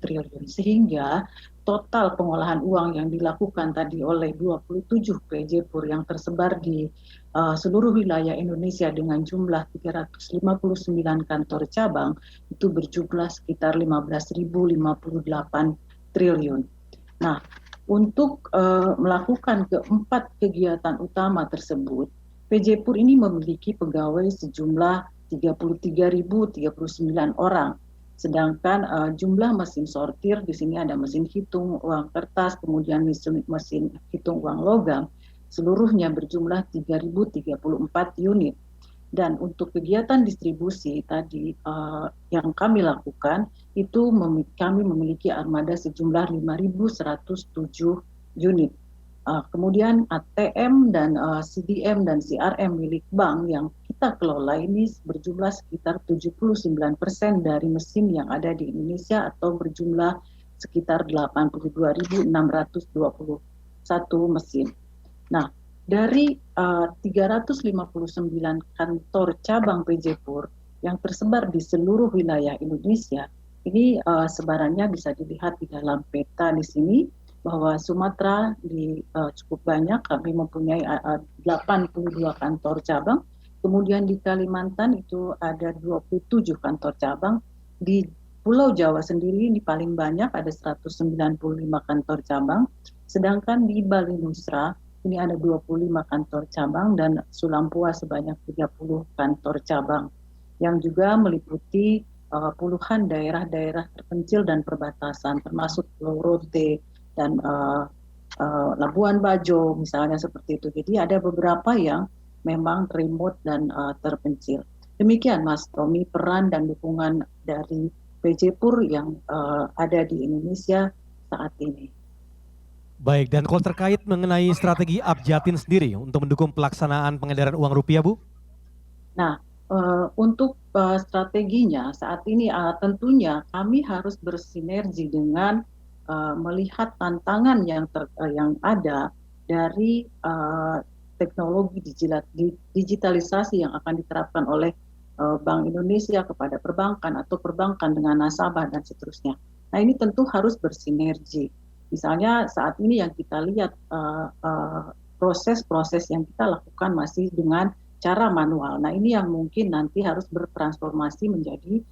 Speaker 6: triliun. Sehingga total pengolahan uang yang dilakukan tadi oleh 27 PJ-PUR yang tersebar di seluruh wilayah Indonesia dengan jumlah 359 kantor cabang itu berjumlah sekitar 15.058 triliun. Nah, untuk melakukan keempat kegiatan utama tersebut, PJ-PUR ini memiliki pegawai sejumlah 33.039 orang. Sedangkan jumlah mesin sortir, di sini ada mesin hitung uang kertas, kemudian mesin hitung uang logam, seluruhnya berjumlah 3.034 unit. Dan untuk kegiatan distribusi tadi yang kami lakukan, itu kami memiliki armada sejumlah 5.107 unit. Kemudian ATM dan CDM dan CRM milik bank yang kita kelola ini berjumlah sekitar 79% dari mesin yang ada di Indonesia atau berjumlah sekitar 82.621 mesin. Nah, dari 359 kantor cabang PJ-PUR yang tersebar di seluruh wilayah Indonesia, ini sebarannya bisa dilihat di dalam peta di sini, bahwa Sumatera cukup banyak, kami mempunyai 82 kantor cabang, kemudian di Kalimantan itu ada 27 kantor cabang, di Pulau Jawa sendiri ini paling banyak ada 195 kantor cabang, sedangkan di Bali Nusra ini ada 25 kantor cabang dan Sulampua sebanyak 30 kantor cabang, yang juga meliputi puluhan daerah-daerah terpencil dan perbatasan termasuk Pulau Rote dan Labuan Bajo misalnya seperti itu. Jadi ada beberapa yang memang remote dan terpencil. Demikian Mas Tommy peran dan dukungan dari PJ-PUR yang ada di Indonesia saat ini.
Speaker 2: Baik, dan kalau terkait mengenai strategi Abjatin sendiri untuk mendukung pelaksanaan pengedaran uang rupiah, Bu?
Speaker 6: Nah, untuk strateginya saat ini tentunya kami harus bersinergi dengan melihat tantangan yang ada dari teknologi digitalisasi yang akan diterapkan oleh Bank Indonesia kepada perbankan atau perbankan dengan nasabah dan seterusnya. Nah, ini tentu harus bersinergi. Misalnya saat ini yang kita lihat proses-proses yang kita lakukan masih dengan cara manual. Nah, ini yang mungkin nanti harus bertransformasi menjadi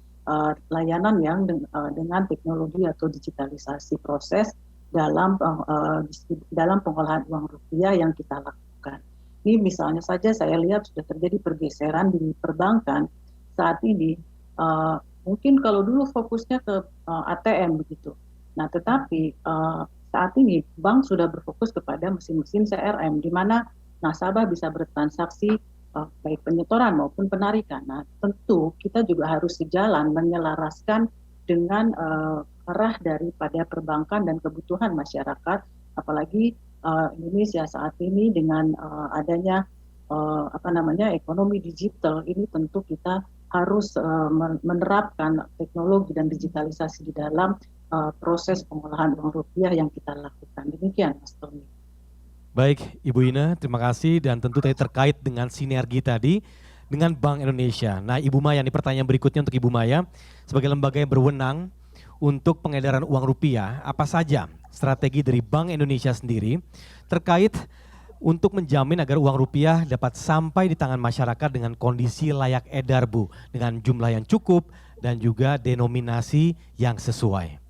Speaker 6: layanan yang dengan teknologi atau digitalisasi proses dalam pengolahan uang rupiah yang kita lakukan. Ini misalnya saja saya lihat sudah terjadi pergeseran di perbankan saat ini. Mungkin kalau dulu fokusnya ke ATM begitu. Nah, tetapi saat ini bank sudah berfokus kepada mesin-mesin CRM di mana nasabah bisa bertransaksi baik penyetoran maupun penarikan. Nah, tentu kita juga harus sejalan menyelaraskan dengan arah daripada perbankan dan kebutuhan masyarakat, apalagi Indonesia saat ini dengan adanya ekonomi digital ini tentu kita harus menerapkan teknologi dan digitalisasi di dalam proses pengolahan uang rupiah yang kita lakukan. Demikian, Mas Tommy.
Speaker 2: Baik, Ibu Ina, terima kasih dan tentu tadi terkait dengan sinergi tadi dengan Bank Indonesia. Nah, Ibu Maya, ini pertanyaan berikutnya untuk Ibu Maya. Sebagai lembaga yang berwenang untuk pengedaran uang rupiah, apa saja strategi dari Bank Indonesia sendiri terkait untuk menjamin agar uang rupiah dapat sampai di tangan masyarakat dengan kondisi layak edar, Bu, dengan jumlah yang cukup dan juga denominasi yang sesuai?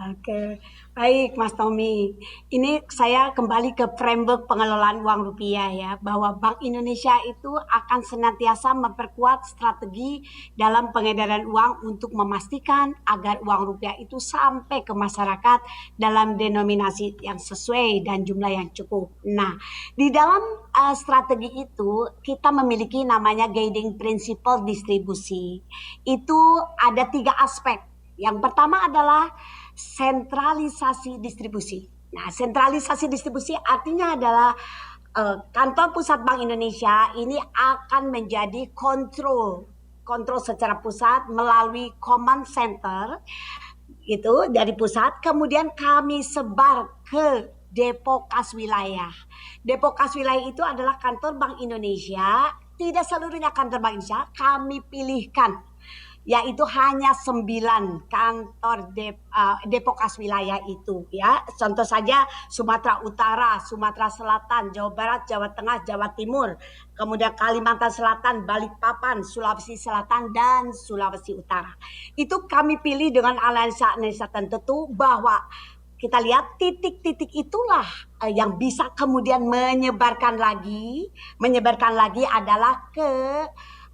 Speaker 3: Oke, baik Mas Tommy. Ini saya kembali ke framework pengelolaan uang rupiah ya, bahwa Bank Indonesia itu akan senantiasa memperkuat strategi dalam pengedaran uang untuk memastikan agar uang rupiah itu sampai ke masyarakat dalam denominasi yang sesuai dan jumlah yang cukup. Nah, di dalam strategi itu kita memiliki namanya guiding principle distribusi. Itu ada 3 aspek. Yang pertama adalah sentralisasi distribusi. Nah, sentralisasi distribusi artinya adalah kantor pusat Bank Indonesia ini akan menjadi kontrol secara pusat melalui command center itu dari pusat, kemudian kami sebar ke depo kas wilayah. Depo kas wilayah itu adalah kantor Bank Indonesia, tidak seluruhnya kantor Bank Indonesia, kami pilihkan yaitu hanya 9 kantor depo kas wilayah itu ya. Contoh saja Sumatera Utara, Sumatera Selatan, Jawa Barat, Jawa Tengah, Jawa Timur, kemudian Kalimantan Selatan, Balikpapan, Sulawesi Selatan, dan Sulawesi Utara. Itu kami pilih dengan analisa-analisa tertentu bahwa kita lihat titik-titik itulah yang bisa kemudian menyebarkan lagi adalah ke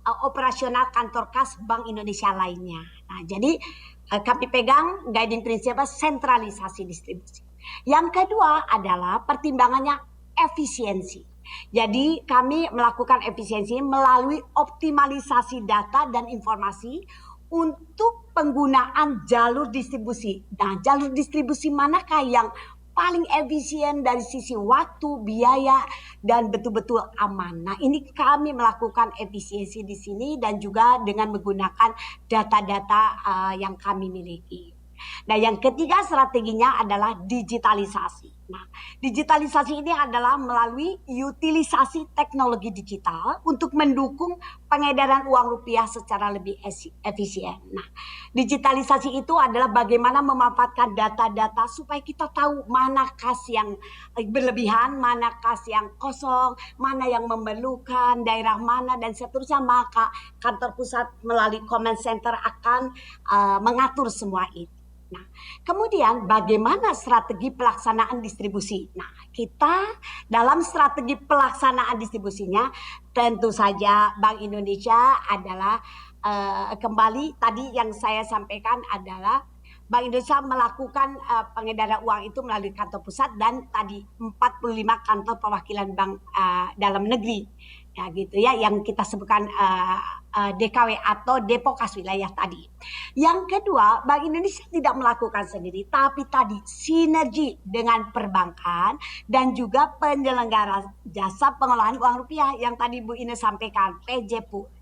Speaker 3: operasional kantor kas Bank Indonesia lainnya. Nah, jadi kami pegang guiding principle sentralisasi distribusi. Yang kedua adalah pertimbangannya efisiensi. Jadi kami melakukan efisiensi melalui optimalisasi data dan informasi untuk penggunaan jalur distribusi. Nah, jalur distribusi manakah yang paling efisien dari sisi waktu, biaya, dan betul-betul aman. Nah, ini kami melakukan efisiensi di sini dan juga dengan menggunakan data-data yang kami miliki. Nah, yang ketiga strateginya adalah digitalisasi. Nah, digitalisasi ini adalah melalui utilisasi teknologi digital untuk mendukung pengedaran uang rupiah secara lebih efisien. Nah, digitalisasi itu adalah bagaimana memanfaatkan data-data supaya kita tahu mana kas yang berlebihan, mana kas yang kosong, mana yang memerlukan, daerah mana, dan seterusnya. Maka kantor pusat melalui command center akan mengatur semua itu. Nah, kemudian bagaimana strategi pelaksanaan distribusi? Nah, kita dalam strategi pelaksanaan distribusinya tentu saja Bank Indonesia adalah kembali tadi yang saya sampaikan adalah Bank Indonesia melakukan pengedaran uang itu melalui kantor pusat dan tadi 45 kantor perwakilan bank dalam negeri. Ya gitu ya, yang kita sebutkan DKW atau depo kas wilayah tadi. Yang kedua, Bank Indonesia tidak melakukan sendiri, tapi tadi sinergi dengan perbankan dan juga penyelenggara jasa pengelolaan uang rupiah yang tadi Bu Ine sampaikan, PJPUR.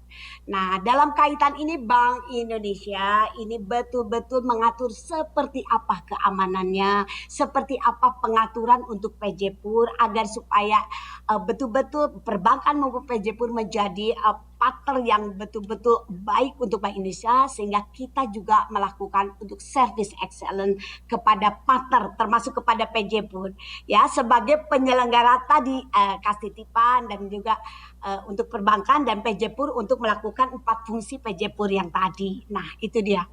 Speaker 3: Nah, dalam kaitan ini Bank Indonesia ini betul-betul mengatur seperti apa keamanannya, seperti apa pengaturan untuk PJPUR agar supaya betul-betul perbankan maupun PJPUR menjadi partner yang betul-betul baik untuk Bank Indonesia, sehingga kita juga melakukan untuk service excellence kepada partner termasuk kepada PJPUR ya sebagai penyelenggara tadi kas titipan dan juga untuk perbankan dan PJPUR untuk melakukan 4 fungsi PJPUR yang tadi. Nah, itu dia.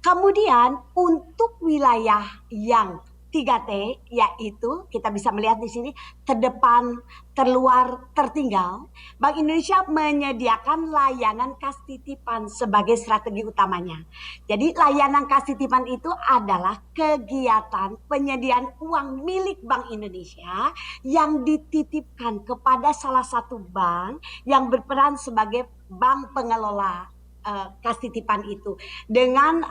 Speaker 3: Kemudian untuk wilayah yang 3T yaitu kita bisa melihat di sini terdepan, terluar, tertinggal. Bank Indonesia menyediakan layanan kas titipan sebagai strategi utamanya. Jadi layanan kas titipan itu adalah kegiatan penyediaan uang milik Bank Indonesia yang dititipkan kepada salah satu bank yang berperan sebagai bank pengelola kas titipan itu. Dengan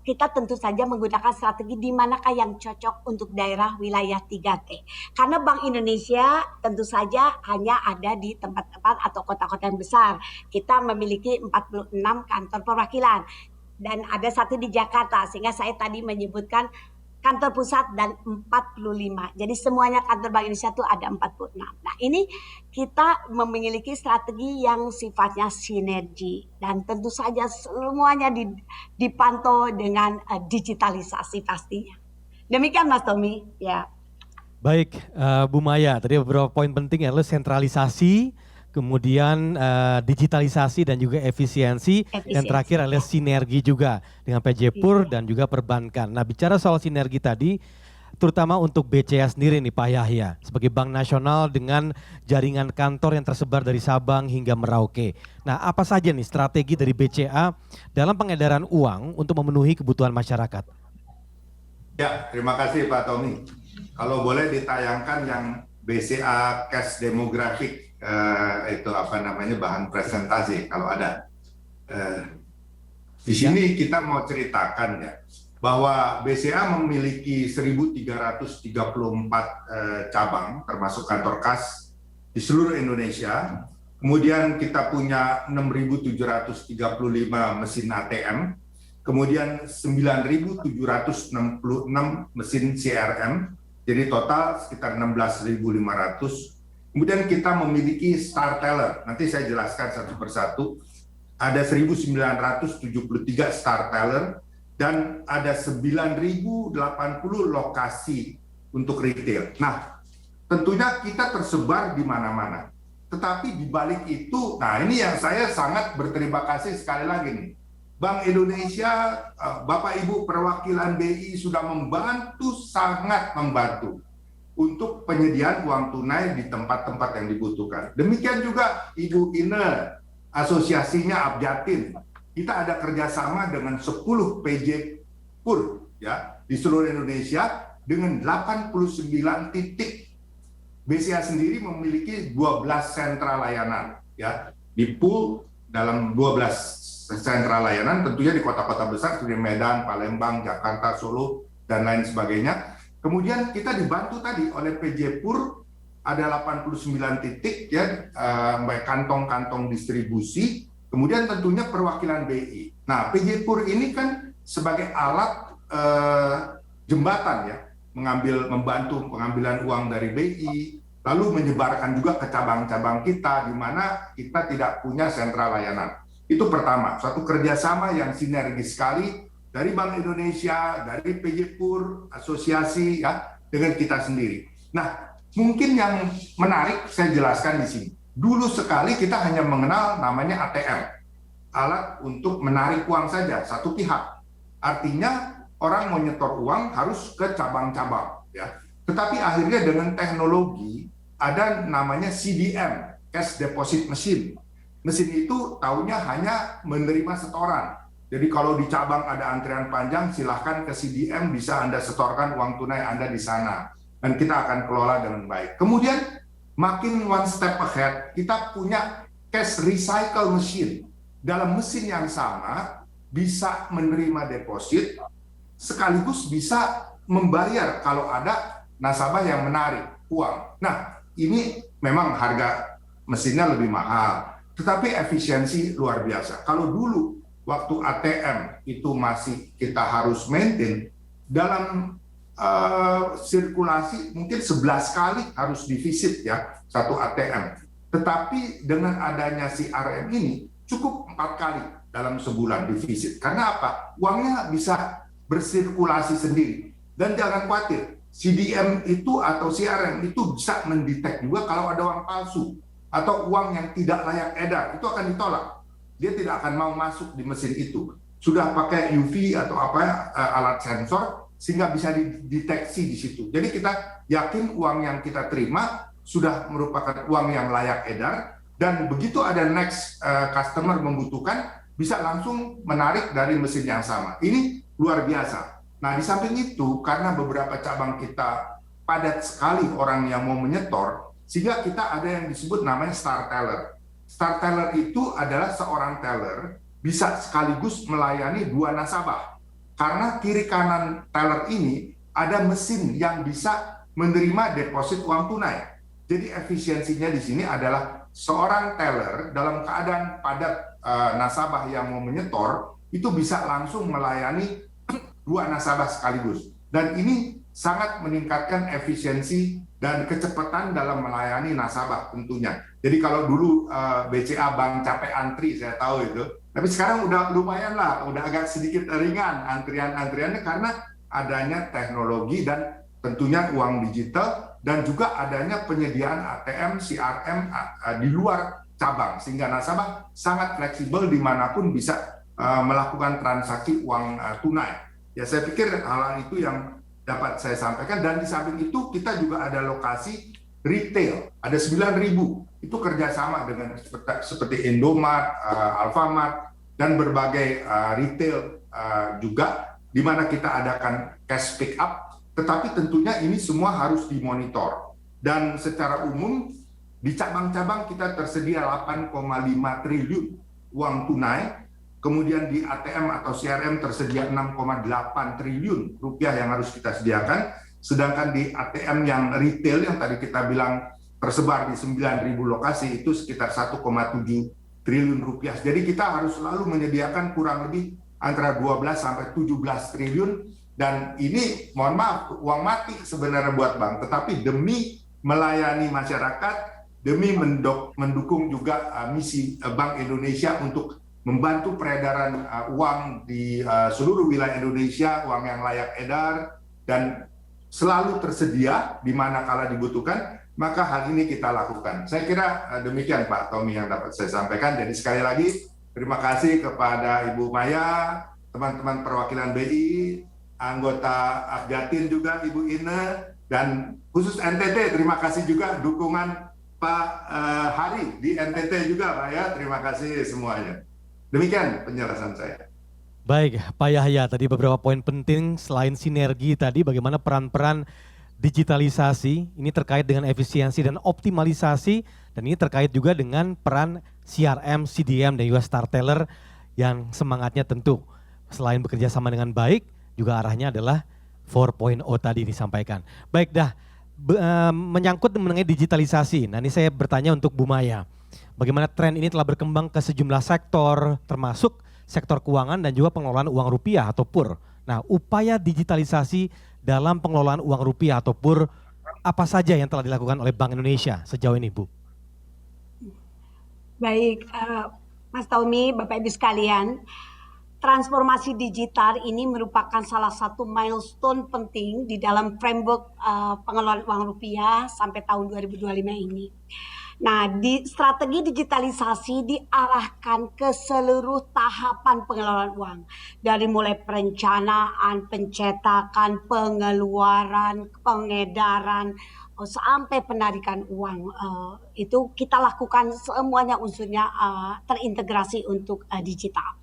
Speaker 3: kita tentu saja menggunakan strategi di manakah yang cocok untuk daerah wilayah 3T. Karena Bank Indonesia tentu saja hanya ada di tempat-tempat atau kota-kota yang besar. Kita memiliki 46 kantor perwakilan dan ada satu di Jakarta, sehingga saya tadi menyebutkan kantor pusat dan 45. Jadi semuanya kantor Bank Indonesia itu ada 46. Nah, ini kita memiliki strategi yang sifatnya sinergi dan tentu saja semuanya dipantau dengan digitalisasi pastinya. Demikian Mas Tommy ya.
Speaker 2: Baik, Bu Maya, tadi beberapa poin penting ya, lalu sentralisasi, kemudian digitalisasi dan juga efisiensi, dan terakhir adalah sinergi juga dengan PJPUR dan juga perbankan. Nah, bicara soal sinergi tadi, terutama untuk BCA sendiri nih Pak Yahya, sebagai bank nasional dengan jaringan kantor yang tersebar dari Sabang hingga Merauke. Nah, apa saja nih strategi dari BCA dalam pengedaran uang untuk memenuhi kebutuhan masyarakat?
Speaker 4: Ya, terima kasih Pak Tommy. Kalau boleh ditayangkan yang BCA Cash Demographic, itu apa namanya, bahan presentasi kalau ada. Di sini kita mau ceritakan ya, bahwa BCA memiliki 1.334 cabang, termasuk kantor kas di seluruh Indonesia. Kemudian kita punya 6.735 mesin ATM, kemudian 9.766 mesin CRM, jadi total sekitar 16.500. Kemudian kita memiliki Star Teller, nanti saya jelaskan satu persatu. Ada 1.973 Star Teller, dan ada 9.080 lokasi untuk retail. Nah, tentunya kita tersebar di mana-mana. Tetapi di balik itu, nah ini yang saya sangat berterima kasih sekali lagi nih. Bank Indonesia, Bapak Ibu perwakilan BI sudah membantu, sangat membantu untuk penyediaan uang tunai di tempat-tempat yang dibutuhkan. Demikian juga Ibu Ine, asosiasinya Abjatin. Kita ada kerjasama dengan 10 PJPUR ya, di seluruh Indonesia dengan 89 titik. BCA sendiri memiliki 12 sentra layanan ya, di pool dalam 12 sentra layanan, tentunya di kota-kota besar seperti Medan, Palembang, Jakarta, Solo, dan lain sebagainya. Kemudian kita dibantu tadi oleh PJPUR, ada 89 titik ya, kantong-kantong distribusi. Kemudian tentunya perwakilan BI. Nah, PJPUR ini kan sebagai alat jembatan ya, membantu pengambilan uang dari BI, lalu menyebarkan juga ke cabang-cabang kita di mana kita tidak punya sentra layanan. Itu pertama, suatu kerjasama yang sinergis sekali dari Bank Indonesia, dari PJPUR, asosiasi ya, dengan kita sendiri. Nah, mungkin yang menarik saya jelaskan di sini. Dulu sekali kita hanya mengenal namanya ATM, alat untuk menarik uang saja, satu pihak. Artinya orang mau nyetor uang harus ke cabang-cabang, ya. Tetapi akhirnya dengan teknologi ada namanya CDM, Cash Deposit Machine. Mesin itu taunya hanya menerima setoran. Jadi kalau di cabang ada antrian panjang, silahkan ke CDM, bisa Anda setorkan uang tunai Anda di sana. Dan kita akan kelola dengan baik. Kemudian makin one step ahead, kita punya cash recycle machine. Dalam mesin yang sama, bisa menerima deposit, sekaligus bisa membayar kalau ada nasabah yang menarik uang. Nah, ini memang harga mesinnya lebih mahal, tetapi efisiensi luar biasa. Kalau dulu, waktu ATM itu masih kita harus maintain, dalam sirkulasi mungkin 11 kali harus divisit ya satu ATM. Tetapi dengan adanya CRM ini cukup 4 kali dalam sebulan divisit. Karena apa? Uangnya bisa bersirkulasi sendiri. Dan jangan khawatir, CDM itu atau CRM itu bisa mendetek juga kalau ada uang palsu atau uang yang tidak layak edar, itu akan ditolak. Dia tidak akan mau masuk di mesin itu. Sudah pakai UV atau alat sensor sehingga bisa dideteksi di situ. Jadi kita yakin uang yang kita terima sudah merupakan uang yang layak edar, dan begitu ada next customer membutuhkan, bisa langsung menarik dari mesin yang sama. Ini luar biasa. Nah, di samping itu, karena beberapa cabang kita padat sekali orang yang mau menyetor, sehingga kita ada yang disebut namanya Star Teller. Star Teller itu adalah seorang teller bisa sekaligus melayani 2 nasabah. Karena kiri kanan teller ini ada mesin yang bisa menerima deposit uang tunai. Jadi efisiensinya di sini adalah seorang teller dalam keadaan padat nasabah yang mau menyetor, itu bisa langsung melayani 2 nasabah sekaligus. Dan ini sangat meningkatkan efisiensi dan kecepatan dalam melayani nasabah tentunya. Jadi kalau dulu BCA bank capek antri, saya tahu itu. Tapi sekarang udah lumayan lah, udah agak sedikit ringan antrian-antriannya karena adanya teknologi dan tentunya uang digital, dan juga adanya penyediaan ATM, CRM di luar cabang, sehingga nasabah sangat fleksibel dimanapun bisa melakukan transaksi uang tunai. Ya, saya pikir hal itu yang dapat saya sampaikan. Dan di samping itu kita juga ada lokasi retail, ada 9.000. Itu kerjasama dengan seperti Indomart, Alfamart, dan berbagai retail juga, di mana kita adakan cash pick up. Tetapi tentunya ini semua harus dimonitor. Dan secara umum di cabang-cabang kita tersedia 8,5 triliun uang tunai. Kemudian di ATM atau CRM tersedia 6,8 triliun rupiah yang harus kita sediakan. Sedangkan di ATM yang retail yang tadi kita bilang tersebar di 9.000 lokasi itu sekitar 1,7 triliun rupiah. Jadi kita harus selalu menyediakan kurang lebih antara 12 sampai 17 triliun. Dan ini mohon maaf uang mati sebenarnya buat bank. Tetapi demi melayani masyarakat, demi mendukung juga misi Bank Indonesia untuk membantu peredaran uang di seluruh wilayah Indonesia, uang yang layak edar dan selalu tersedia di mana kala dibutuhkan, maka hal ini kita lakukan. Saya kira demikian Pak Tommy yang dapat saya sampaikan. Jadi sekali lagi terima kasih kepada Ibu Maya, teman-teman perwakilan BI, anggota Akjatin juga Ibu Ine, dan khusus NTT terima kasih juga dukungan Pak Hari di NTT juga Pak ya. Terima kasih semuanya. Demikian penjelasan saya.
Speaker 2: Baik, Pak Yahya, tadi beberapa poin penting selain sinergi tadi bagaimana peran-peran digitalisasi ini terkait dengan efisiensi dan optimalisasi, dan ini terkait juga dengan peran CRM, CDM, dan juga Star Teller yang semangatnya tentu selain bekerja sama dengan baik juga arahnya adalah 4.0 tadi disampaikan. Baik dah, menyangkut mengenai digitalisasi, nah ini saya bertanya untuk Bu Maya. Bagaimana tren ini telah berkembang ke sejumlah sektor termasuk sektor keuangan dan juga pengelolaan uang rupiah atau PUR. Nah, upaya digitalisasi dalam pengelolaan uang rupiah atau PUR apa saja yang telah dilakukan oleh Bank Indonesia sejauh ini, Bu?
Speaker 3: Baik, Mas Tommy, Bapak Ibu sekalian, transformasi digital ini merupakan salah satu milestone penting di dalam framework pengelolaan uang rupiah sampai tahun 2025 ini. Nah, di strategi digitalisasi diarahkan ke seluruh tahapan pengelolaan uang. Dari mulai perencanaan, pencetakan, pengeluaran, pengedaran, sampai penarikan uang. Itu kita lakukan semuanya unsurnya terintegrasi untuk digital.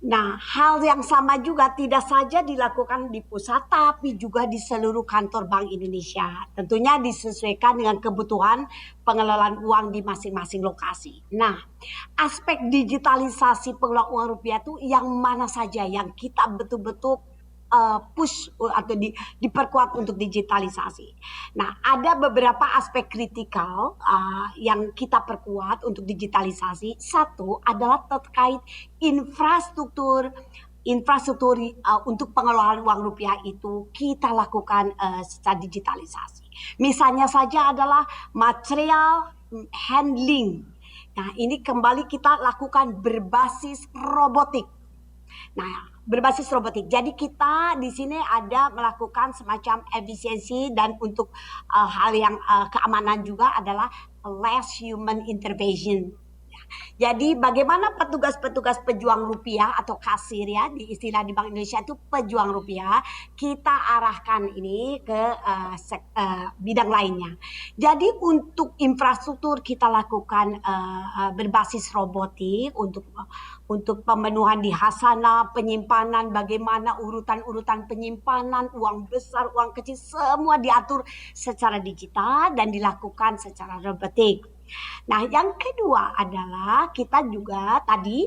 Speaker 3: Nah, hal yang sama juga tidak saja dilakukan di pusat, tapi juga di seluruh kantor Bank Indonesia. Tentunya disesuaikan dengan kebutuhan pengelolaan uang di masing-masing lokasi. Nah, aspek digitalisasi pengelolaan uang rupiah itu yang mana saja yang kita betul-betul push atau diperkuat untuk digitalisasi. Nah, ada beberapa aspek kritikal yang kita perkuat untuk digitalisasi. Satu adalah terkait infrastruktur untuk pengelolaan uang rupiah itu kita lakukan secara digitalisasi. Misalnya saja adalah material handling. Nah, ini kembali kita lakukan berbasis robotik. Nah, berbasis robotik. Jadi kita di sini ada melakukan semacam efisiensi dan untuk hal yang keamanan juga adalah less human intervention. Jadi bagaimana petugas-petugas pejuang rupiah atau kasir ya di istilah di Bank Indonesia itu pejuang rupiah kita arahkan ini ke bidang lainnya. Jadi untuk infrastruktur kita lakukan berbasis robotik untuk pemenuhan di Hasana, penyimpanan, bagaimana urutan-urutan penyimpanan, uang besar, uang kecil semua diatur secara digital dan dilakukan secara robotik. Nah, yang kedua adalah kita juga tadi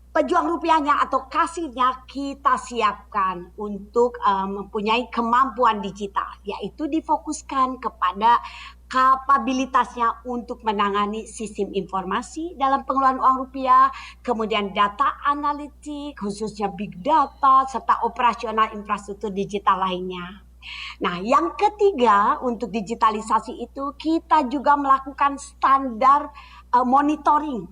Speaker 3: pejuang rupiahnya atau kasirnya kita siapkan untuk mempunyai kemampuan digital, yaitu difokuskan kepada kapabilitasnya untuk menangani sistem informasi dalam pengelolaan uang rupiah, kemudian data analitik, khususnya big data, serta operasional infrastruktur digital lainnya. Nah, yang ketiga untuk digitalisasi itu kita juga melakukan standar monitoring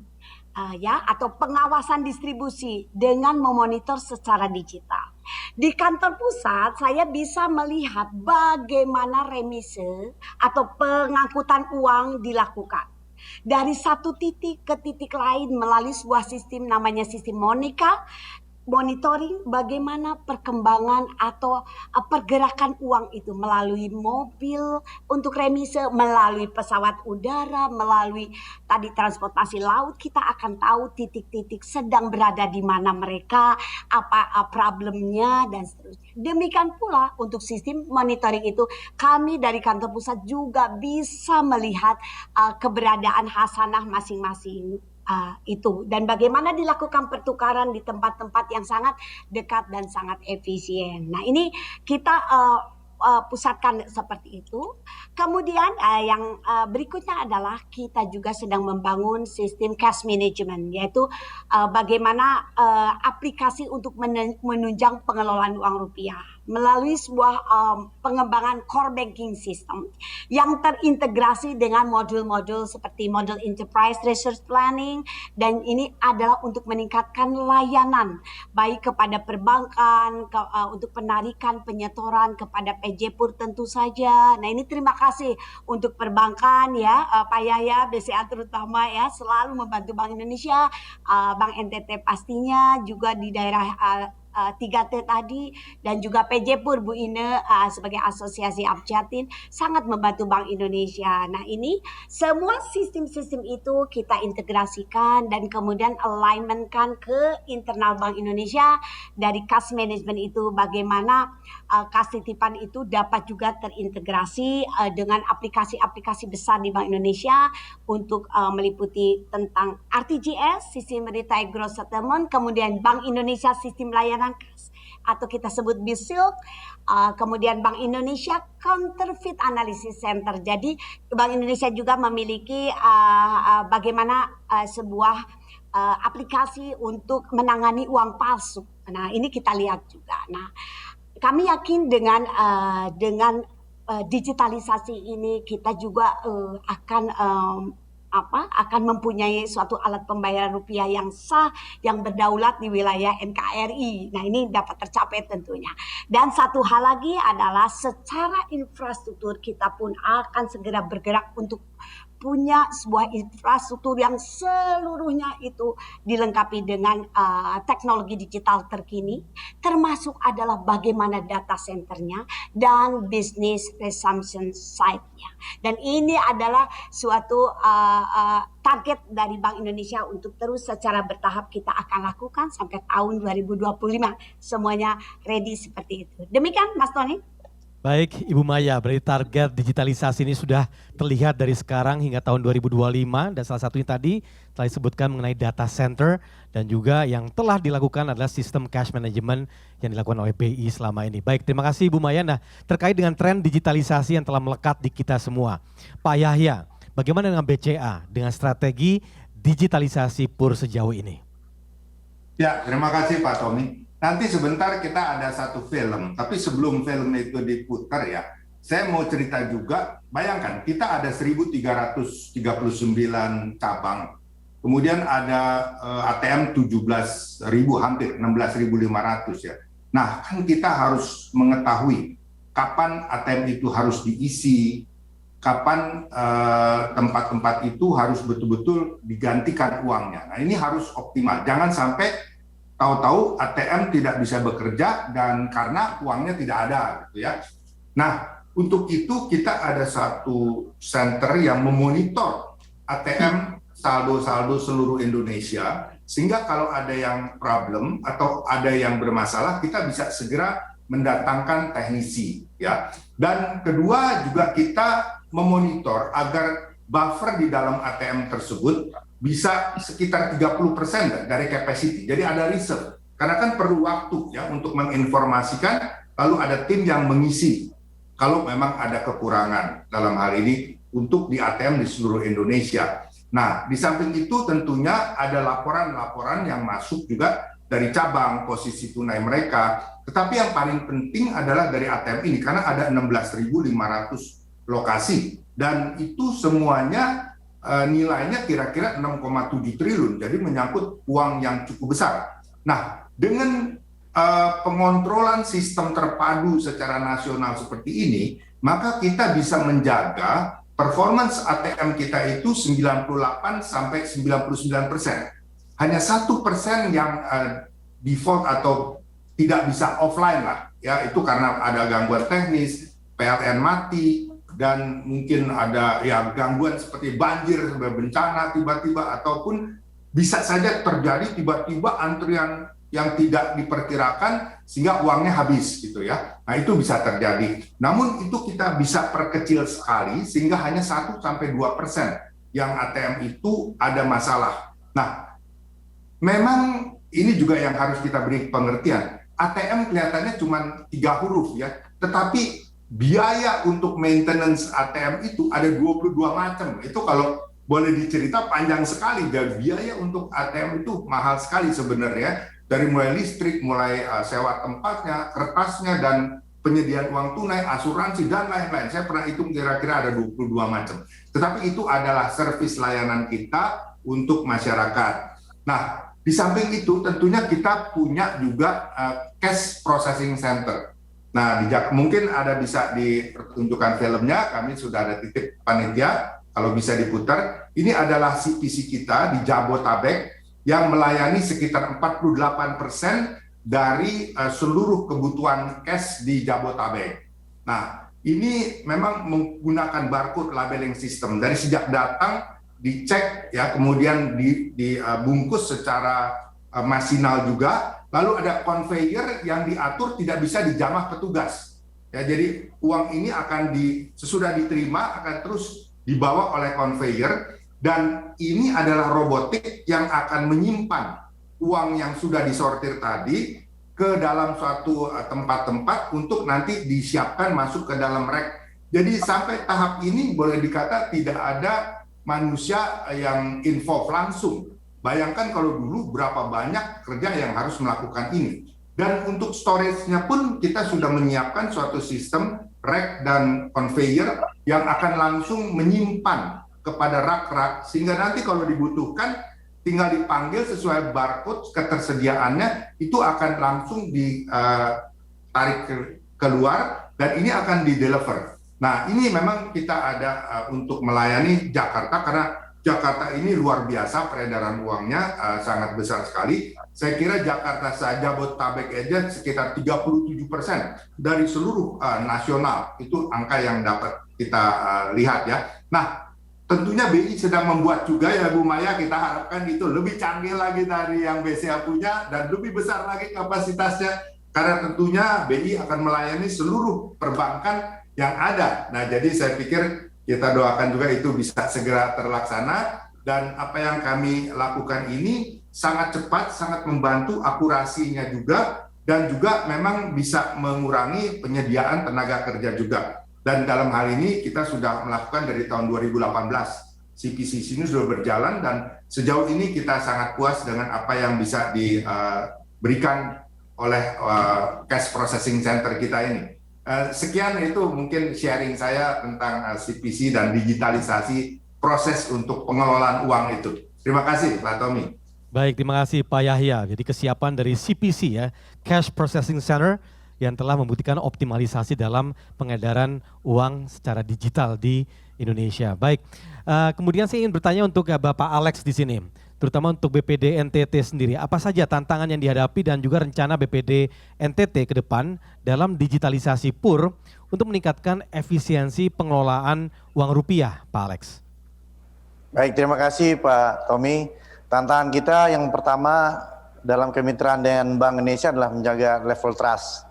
Speaker 3: ya atau pengawasan distribusi dengan memonitor secara digital. Di kantor pusat saya bisa melihat bagaimana remise atau pengangkutan uang dilakukan. Dari satu titik ke titik lain melalui sebuah sistem namanya sistem Monica, monitoring bagaimana perkembangan atau pergerakan uang itu melalui mobil untuk remise, melalui pesawat udara, melalui tadi transportasi laut. Kita akan tahu titik-titik sedang berada di mana mereka, apa problemnya dan seterusnya. Demikian pula untuk sistem monitoring itu kami dari kantor pusat juga bisa melihat keberadaan hasanah masing-masing itu, dan bagaimana dilakukan pertukaran di tempat-tempat yang sangat dekat dan sangat efisien. Nah, ini kita pusatkan seperti itu. Kemudian yang berikutnya adalah kita juga sedang membangun sistem cash management, yaitu bagaimana aplikasi untuk menunjang pengelolaan uang rupiah melalui sebuah pengembangan core banking system yang terintegrasi dengan modul-modul seperti modul enterprise resource planning, dan ini adalah untuk meningkatkan layanan baik kepada perbankan, untuk penarikan penyetoran kepada PJPUR tentu saja. Nah, ini terima kasih untuk perbankan ya, Pak Yahya, BCA terutama ya, selalu membantu Bank Indonesia, Bank NTT pastinya juga di daerah 3T tadi, dan juga PJPUR Bu Ine sebagai asosiasi Abjatin sangat membantu Bank Indonesia. Nah, ini semua sistem-sistem itu kita integrasikan dan kemudian alignment-kan ke internal Bank Indonesia. Dari cash management itu bagaimana kas titipan itu dapat juga terintegrasi dengan aplikasi-aplikasi besar di Bank Indonesia untuk meliputi tentang RTGS, sistem Retail Gross Settlement, kemudian Bank Indonesia sistem layanan atau kita sebut BISILK, kemudian Bank Indonesia Counterfeit Analysis Center. Jadi Bank Indonesia juga memiliki bagaimana sebuah aplikasi untuk menangani uang palsu. Nah, ini kita lihat juga. Nah, kami yakin dengan digitalisasi ini kita juga akan mempunyai suatu alat pembayaran rupiah yang sah, yang berdaulat di wilayah NKRI. Nah, ini dapat tercapai tentunya. Dan satu hal lagi adalah secara infrastruktur kita pun akan segera bergerak untuk punya sebuah infrastruktur yang seluruhnya itu dilengkapi dengan teknologi digital terkini, termasuk adalah bagaimana data centernya dan business resumption site-nya. Dan ini adalah suatu target dari Bank Indonesia untuk terus secara bertahap kita akan lakukan sampai tahun 2025. Semuanya ready seperti itu. Demikian Mas Tony.
Speaker 2: Baik, Ibu Maya, berarti target digitalisasi ini sudah terlihat dari sekarang hingga tahun 2025, dan salah satunya tadi telah disebutkan mengenai data center, dan juga yang telah dilakukan adalah sistem cash management yang dilakukan oleh BI selama ini. Baik, terima kasih Ibu Maya. Nah, terkait dengan tren digitalisasi yang telah melekat di kita semua, Pak Yahya, bagaimana dengan BCA dengan strategi digitalisasi PUR sejauh ini?
Speaker 4: Ya, terima kasih Pak Tommy. Nanti sebentar kita ada satu film, tapi sebelum film itu diputar ya, saya mau cerita juga, bayangkan kita ada 1.339 cabang, kemudian ada ATM 17.000, hampir 16.500 ya. Nah, kan kita harus mengetahui kapan ATM itu harus diisi, kapan tempat-tempat itu harus betul-betul digantikan uangnya. Nah, ini harus optimal, jangan sampai tahu-tahu ATM tidak bisa bekerja dan karena uangnya tidak ada gitu ya. Nah, untuk itu kita ada satu center yang memonitor ATM saldo-saldo seluruh Indonesia, sehingga kalau ada yang problem atau ada yang bermasalah kita bisa segera mendatangkan teknisi ya. Dan kedua juga kita memonitor agar buffer di dalam ATM tersebut bisa sekitar 30% dari capacity. Jadi ada reserve. Karena kan perlu waktu ya untuk menginformasikan, lalu ada tim yang mengisi kalau memang ada kekurangan dalam hal ini untuk di ATM di seluruh Indonesia. Nah, di samping itu tentunya ada laporan-laporan yang masuk juga dari cabang posisi tunai mereka. Tetapi yang paling penting adalah dari ATM ini karena ada 16.500 lokasi dan itu semuanya nilainya kira-kira 6,7 triliun, jadi menyangkut uang yang cukup besar. Nah, dengan pengontrolan sistem terpadu secara nasional seperti ini, maka kita bisa menjaga performance ATM kita itu 98 sampai 99%. Hanya 1% yang default atau tidak bisa offline lah, ya itu karena ada gangguan teknis, PLN mati, dan mungkin ada ya gangguan seperti banjir, bencana tiba-tiba, ataupun bisa saja terjadi tiba-tiba antrian yang tidak diperkirakan sehingga uangnya habis gitu ya. Nah itu bisa terjadi. Namun itu kita bisa perkecil sekali sehingga hanya 1-2% yang ATM itu ada masalah. Nah memang ini juga yang harus kita beri pengertian. ATM kelihatannya cuma 3 huruf ya, tetapi biaya untuk maintenance ATM itu ada 22 macam. Itu kalau boleh dicerita panjang sekali. Dan biaya untuk ATM itu mahal sekali sebenarnya. Dari mulai listrik, mulai sewa tempatnya, kertasnya, dan penyediaan uang tunai, asuransi, dan lain-lain. Saya pernah hitung kira-kira ada 22 macam. Tetapi itu adalah servis layanan kita untuk masyarakat. Nah, di samping itu tentunya kita punya juga cash processing center. Nah, mungkin ada bisa dipertunjukkan filmnya, kami sudah ada titip panitia, kalau bisa diputar. Ini adalah CPC kita di Jabotabek yang melayani sekitar 48% dari seluruh kebutuhan cash di Jabotabek. Nah, ini memang menggunakan barcode labeling system. Dari sejak datang dicek ya, kemudian dibungkus secara masinal juga. Lalu ada conveyor yang diatur tidak bisa dijamah petugas. Ya, jadi uang ini akan sesudah diterima akan terus dibawa oleh conveyor, dan ini adalah robotik yang akan menyimpan uang yang sudah disortir tadi ke dalam suatu tempat-tempat untuk nanti disiapkan masuk ke dalam rek. Jadi sampai tahap ini boleh dikata tidak ada manusia yang involved langsung. Bayangkan kalau dulu berapa banyak kerja yang harus melakukan ini. Dan untuk storage-nya pun kita sudah menyiapkan suatu sistem rack dan conveyor yang akan langsung menyimpan kepada rak-rak, sehingga nanti kalau dibutuhkan tinggal dipanggil sesuai barcode ketersediaannya, itu akan langsung ditarik keluar dan ini akan di-deliver. Nah ini memang kita ada untuk melayani Jakarta, karena Jakarta ini luar biasa peredaran uangnya sangat besar sekali. Saya kira Jakarta saja Botabek aja sekitar 37% dari seluruh nasional, itu angka yang dapat kita lihat ya. Nah tentunya BI sedang membuat juga ya Bu Maya, kita harapkan itu lebih canggih lagi dari yang BCA punya dan lebih besar lagi kapasitasnya, karena tentunya BI akan melayani seluruh perbankan yang ada. Nah jadi saya pikir kita doakan juga itu bisa segera terlaksana, dan apa yang kami lakukan ini sangat cepat, sangat membantu akurasinya juga, dan juga memang bisa mengurangi penyediaan tenaga kerja juga. Dan dalam hal ini kita sudah melakukan dari tahun 2018. CPC ini sudah berjalan dan sejauh ini kita sangat puas dengan apa yang bisa diberikan oleh cash processing center kita ini. Sekian itu mungkin sharing saya tentang CPC dan digitalisasi proses untuk pengelolaan uang itu. Terima kasih Pak Tommy.
Speaker 2: Baik, terima kasih Pak Yahya. Jadi kesiapan dari CPC ya, Cash Processing Center, yang telah membuktikan optimalisasi dalam pengedaran uang secara digital di Indonesia. Baik, kemudian saya ingin bertanya untuk Bapak Alex di sini, terutama untuk BPD NTT sendiri. Apa saja tantangan yang dihadapi dan juga rencana BPD NTT ke depan dalam digitalisasi PUR untuk meningkatkan efisiensi pengelolaan uang rupiah, Pak Alex?
Speaker 5: Baik, terima kasih Pak Tommy. Tantangan kita yang pertama dalam kemitraan dengan Bank Indonesia adalah menjaga level trust.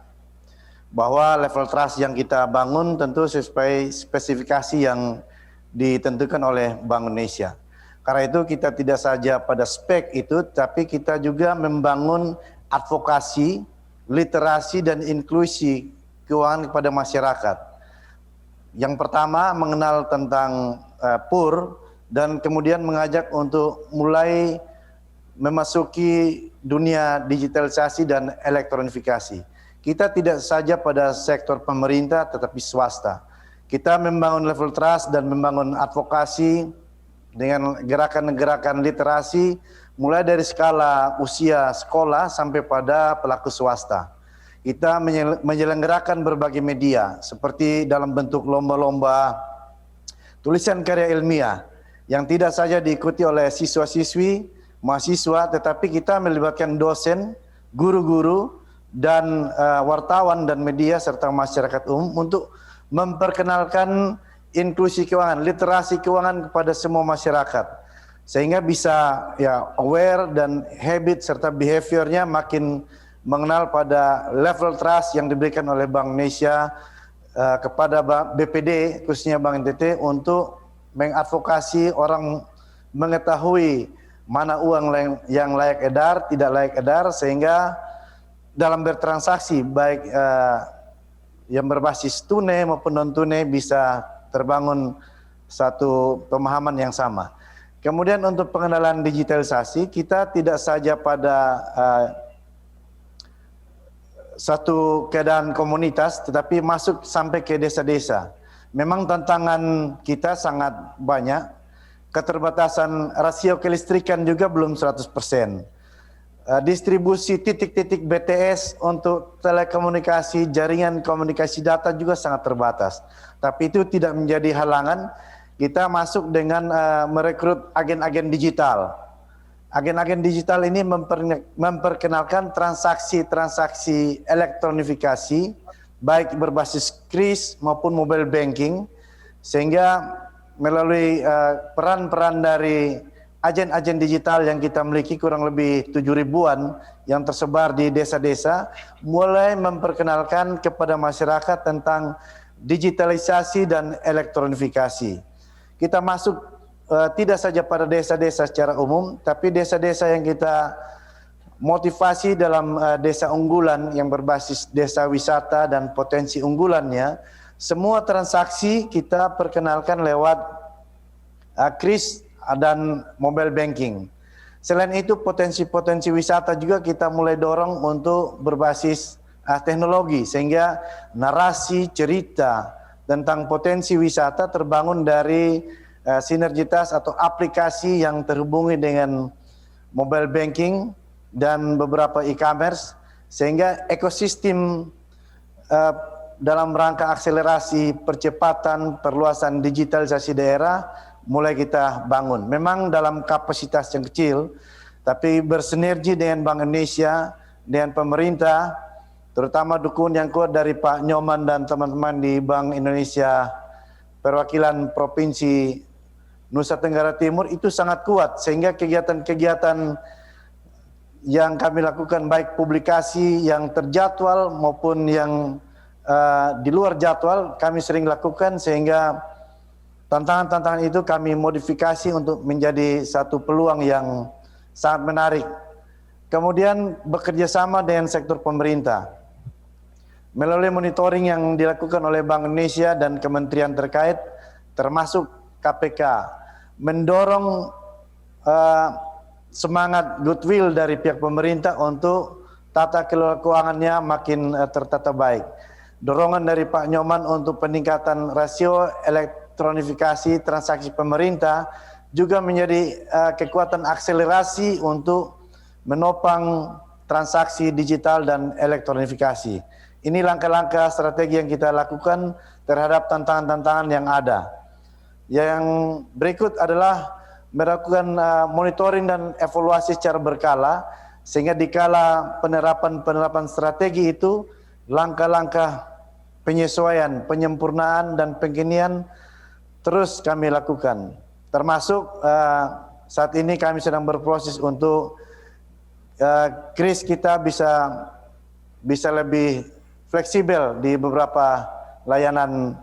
Speaker 5: Bahwa level trust yang kita bangun tentu sesuai spesifikasi yang ditentukan oleh Bank Indonesia. Karena itu kita tidak saja pada spek itu, tapi kita juga membangun advokasi, literasi, dan inklusi keuangan kepada masyarakat. Yang pertama mengenal tentang PUR, dan kemudian mengajak untuk mulai memasuki dunia digitalisasi dan elektronifikasi. Kita tidak saja pada sektor pemerintah tetapi swasta. Kita membangun level trust dan membangun advokasi dengan gerakan-gerakan literasi mulai dari skala usia sekolah sampai pada pelaku swasta. Kita menyelenggarakan berbagai media seperti dalam bentuk lomba-lomba tulisan karya ilmiah yang tidak saja diikuti oleh siswa-siswi, mahasiswa, tetapi kita melibatkan dosen, guru-guru, dan wartawan dan media serta masyarakat umum untuk memperkenalkan inklusi keuangan, literasi keuangan kepada semua masyarakat, sehingga bisa ya aware dan habit serta behaviornya makin mengenal pada level trust yang diberikan oleh Bank Indonesia kepada BPD khususnya Bank NTT untuk mengadvokasi orang mengetahui mana uang yang layak edar, tidak layak edar, sehingga dalam bertransaksi baik yang berbasis tunai maupun non tunai bisa terbangun satu pemahaman yang sama. Kemudian untuk pengenalan digitalisasi kita tidak saja pada satu keadaan komunitas tetapi masuk sampai ke desa-desa. Memang tantangan kita sangat banyak. Keterbatasan rasio kelistrikan juga belum 100%. Distribusi titik-titik BTS untuk telekomunikasi, jaringan komunikasi data juga sangat terbatas. Tapi itu tidak menjadi halangan kita masuk dengan merekrut agen-agen digital. Agen-agen digital ini memperkenalkan transaksi-transaksi elektronifikasi baik berbasis kris maupun mobile banking, sehingga melalui peran-peran dari agen-agen digital yang kita miliki kurang lebih 7.000-an yang tersebar di desa-desa, mulai memperkenalkan kepada masyarakat tentang digitalisasi dan elektronifikasi. Kita masuk tidak saja pada desa-desa secara umum, tapi desa-desa yang kita motivasi dalam desa unggulan yang berbasis desa wisata dan potensi unggulannya, semua transaksi kita perkenalkan lewat kris dan mobile banking. Selain itu potensi-potensi wisata juga kita mulai dorong untuk berbasis teknologi, sehingga narasi cerita tentang potensi wisata terbangun dari sinergitas atau aplikasi yang terhubungi dengan mobile banking dan beberapa e-commerce, sehingga ekosistem dalam rangka akselerasi percepatan perluasan digitalisasi daerah mulai kita bangun. Memang dalam kapasitas yang kecil, tapi bersinergi dengan Bank Indonesia, dengan pemerintah, terutama dukungan yang kuat dari Pak Nyoman dan teman-teman di Bank Indonesia perwakilan Provinsi Nusa Tenggara Timur itu sangat kuat, sehingga kegiatan-kegiatan yang kami lakukan baik publikasi yang terjadwal maupun yang di luar jadwal kami sering lakukan, sehingga tantangan-tantangan itu kami modifikasi untuk menjadi satu peluang yang sangat menarik. Kemudian bekerja sama dengan sektor pemerintah melalui monitoring yang dilakukan oleh Bank Indonesia dan kementerian terkait termasuk KPK, mendorong semangat goodwill dari pihak pemerintah untuk tata kelola keuangannya makin tertata baik. Dorongan dari Pak Nyoman untuk peningkatan rasio elektronifikasi transaksi pemerintah juga menjadi kekuatan akselerasi untuk menopang transaksi digital dan elektronifikasi. Ini langkah-langkah strategi yang kita lakukan terhadap tantangan-tantangan yang ada. Yang berikut adalah melakukan monitoring dan evaluasi secara berkala, sehingga dikala penerapan strategi itu langkah-langkah penyesuaian, penyempurnaan dan pengkinian terus kami lakukan. Termasuk saat ini kami sedang berproses untuk kris kita bisa lebih fleksibel di beberapa layanan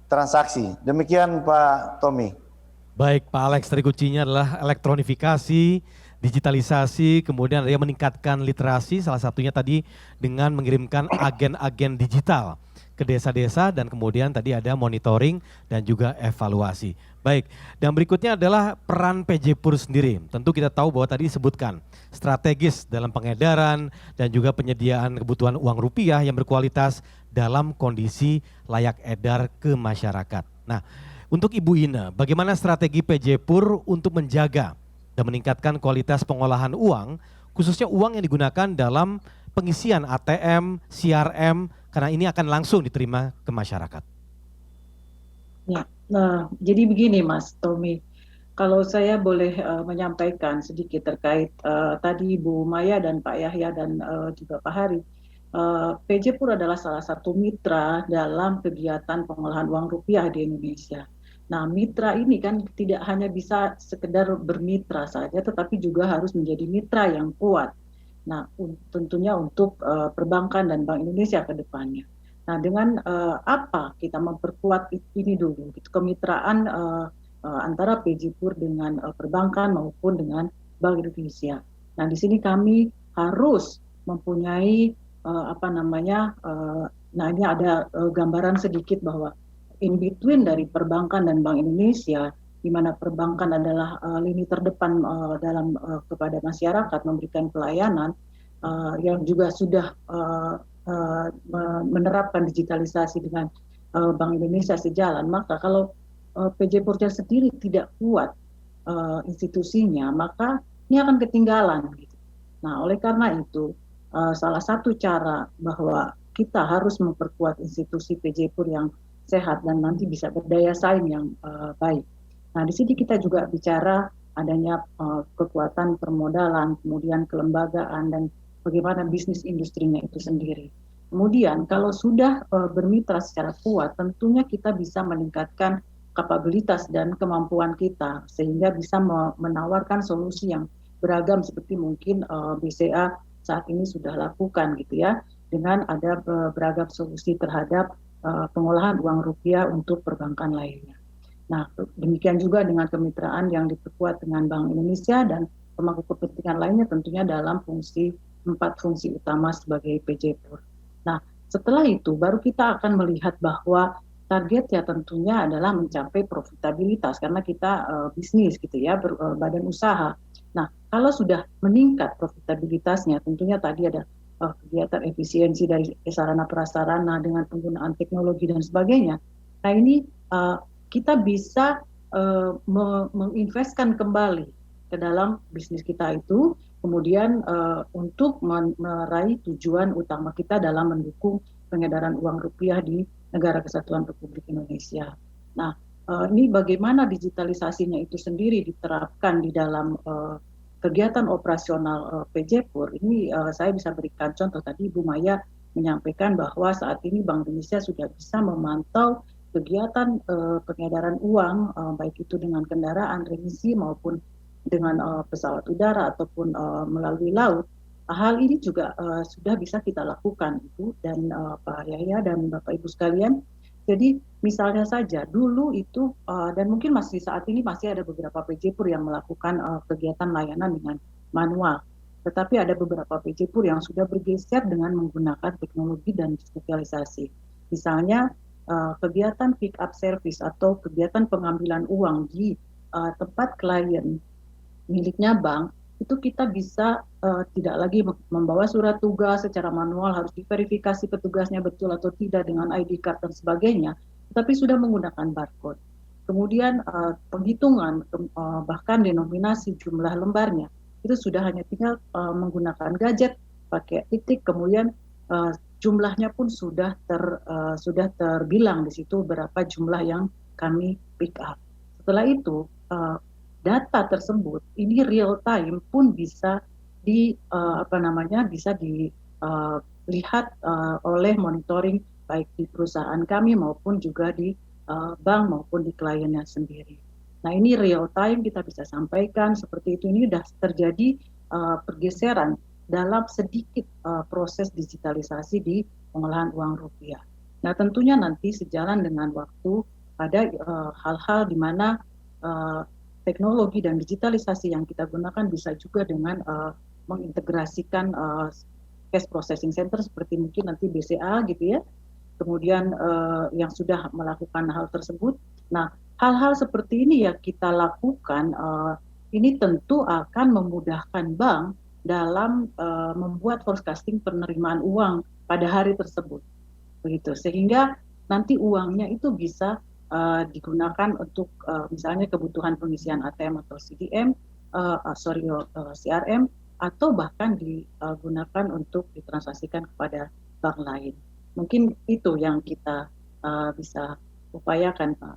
Speaker 5: transaksi. Demikian Pak Tommy.
Speaker 2: Baik Pak Alex, tadi kuncinya adalah elektronifikasi, digitalisasi, kemudian ada yang meningkatkan literasi, salah satunya tadi dengan mengirimkan agen-agen digital ke desa-desa, dan kemudian tadi ada monitoring dan juga evaluasi. Baik, dan berikutnya adalah peran PJ PUR sendiri. Tentu kita tahu bahwa tadi disebutkan strategis dalam pengedaran dan juga penyediaan kebutuhan uang rupiah yang berkualitas dalam kondisi layak edar ke masyarakat. Nah, untuk Ibu Ina, bagaimana strategi PJ PUR untuk menjaga dan meningkatkan kualitas pengolahan uang, khususnya uang yang digunakan dalam pengisian ATM, CRM, karena ini akan langsung diterima ke masyarakat.
Speaker 6: Ya, nah, jadi begini Mas Tommy, kalau saya boleh menyampaikan sedikit terkait tadi Bu Maya dan Pak Yahya dan juga Pak Hari, PJ Pur adalah salah satu mitra dalam kegiatan pengolahan uang rupiah di Indonesia. Nah, mitra ini kan tidak hanya bisa sekedar bermitra saja, tetapi juga harus menjadi mitra yang kuat. Nah, tentunya untuk perbankan dan Bank Indonesia ke depannya. Nah, dengan apa kita memperkuat ini dulu, gitu, kemitraan antara PJ Pur dengan perbankan maupun dengan Bank Indonesia. Nah, di sini kami harus mempunyai nah ini ada gambaran sedikit bahwa in between dari perbankan dan Bank Indonesia, di mana perbankan adalah lini terdepan dalam kepada masyarakat memberikan pelayanan yang juga sudah menerapkan digitalisasi dengan Bank Indonesia sejalan, maka kalau PJ Purja sendiri tidak kuat institusinya, maka ini akan ketinggalan. Gitu. Nah, oleh karena itu, salah satu cara bahwa kita harus memperkuat institusi PJ Pur yang sehat dan nanti bisa berdaya saing yang baik. Nah, di sini kita juga bicara adanya kekuatan permodalan, kemudian kelembagaan, dan bagaimana bisnis industrinya itu sendiri. Kemudian kalau sudah bermitra secara kuat, tentunya kita bisa meningkatkan kapabilitas dan kemampuan kita, sehingga bisa menawarkan solusi yang beragam seperti mungkin BCA saat ini sudah lakukan gitu ya, dengan ada beragam solusi terhadap pengolahan uang rupiah untuk perbankan lainnya. Nah, demikian juga dengan kemitraan yang diperkuat dengan Bank Indonesia dan pemangku kepentingan lainnya tentunya dalam empat fungsi utama sebagai PJ Pur. Nah, setelah itu baru kita akan melihat bahwa targetnya tentunya adalah mencapai profitabilitas karena kita bisnis gitu ya, badan usaha. Nah, kalau sudah meningkat profitabilitasnya, tentunya tadi ada kegiatan efisiensi dari sarana prasarana dengan penggunaan teknologi dan sebagainya. Nah, ini kita bisa menginvestkan kembali ke dalam bisnis kita itu, kemudian untuk meraih tujuan utama kita dalam mendukung pengedaran uang rupiah di Negara Kesatuan Republik Indonesia. Nah, ini bagaimana digitalisasinya itu sendiri diterapkan di dalam kegiatan operasional PJ Pur. Ini saya bisa berikan contoh, tadi Bu Maya menyampaikan bahwa saat ini Bank Indonesia sudah bisa memantau kegiatan pengedaran uang, baik itu dengan kendaraan remisi maupun dengan pesawat udara ataupun melalui laut. Hal ini juga sudah bisa kita lakukan, Ibu dan Pak Yahya dan Bapak Ibu sekalian. Jadi misalnya saja dulu itu dan mungkin masih saat ini masih ada beberapa PJ Pur yang melakukan kegiatan layanan dengan manual. Tetapi ada beberapa PJ Pur yang sudah bergeser dengan menggunakan teknologi dan digitalisasi. Misalnya kegiatan pick up service atau kegiatan pengambilan uang di tempat klien miliknya bank, itu kita bisa tidak lagi membawa surat tugas secara manual, harus diverifikasi petugasnya betul atau tidak dengan ID card dan sebagainya, tapi sudah menggunakan barcode. Kemudian penghitungan bahkan denominasi jumlah lembarnya itu sudah hanya tinggal menggunakan gadget, pakai titik, kemudian jumlahnya pun sudah terbilang di situ berapa jumlah yang kami pick up. Setelah itu data tersebut ini real time pun bisa bisa dilihat oleh monitoring baik di perusahaan kami maupun juga di bank maupun di kliennya sendiri. Nah, ini real time kita bisa sampaikan seperti itu. Ini sudah terjadi pergeseran dalam sedikit proses digitalisasi di pengolahan uang rupiah. Nah, tentunya nanti sejalan dengan waktu ada hal-hal di mana teknologi dan digitalisasi yang kita gunakan bisa juga dengan mengintegrasikan cash processing center seperti mungkin nanti BCA gitu ya. Kemudian yang sudah melakukan hal tersebut. Nah, hal-hal seperti ini ya kita lakukan, ini tentu akan memudahkan bank dalam membuat forecasting penerimaan uang pada hari tersebut. Begitu. Sehingga nanti uangnya itu bisa digunakan untuk misalnya kebutuhan pengisian ATM atau CDM, CRM atau bahkan digunakan untuk ditransaksikan kepada bank lain. Mungkin itu yang kita bisa upayakan, Pak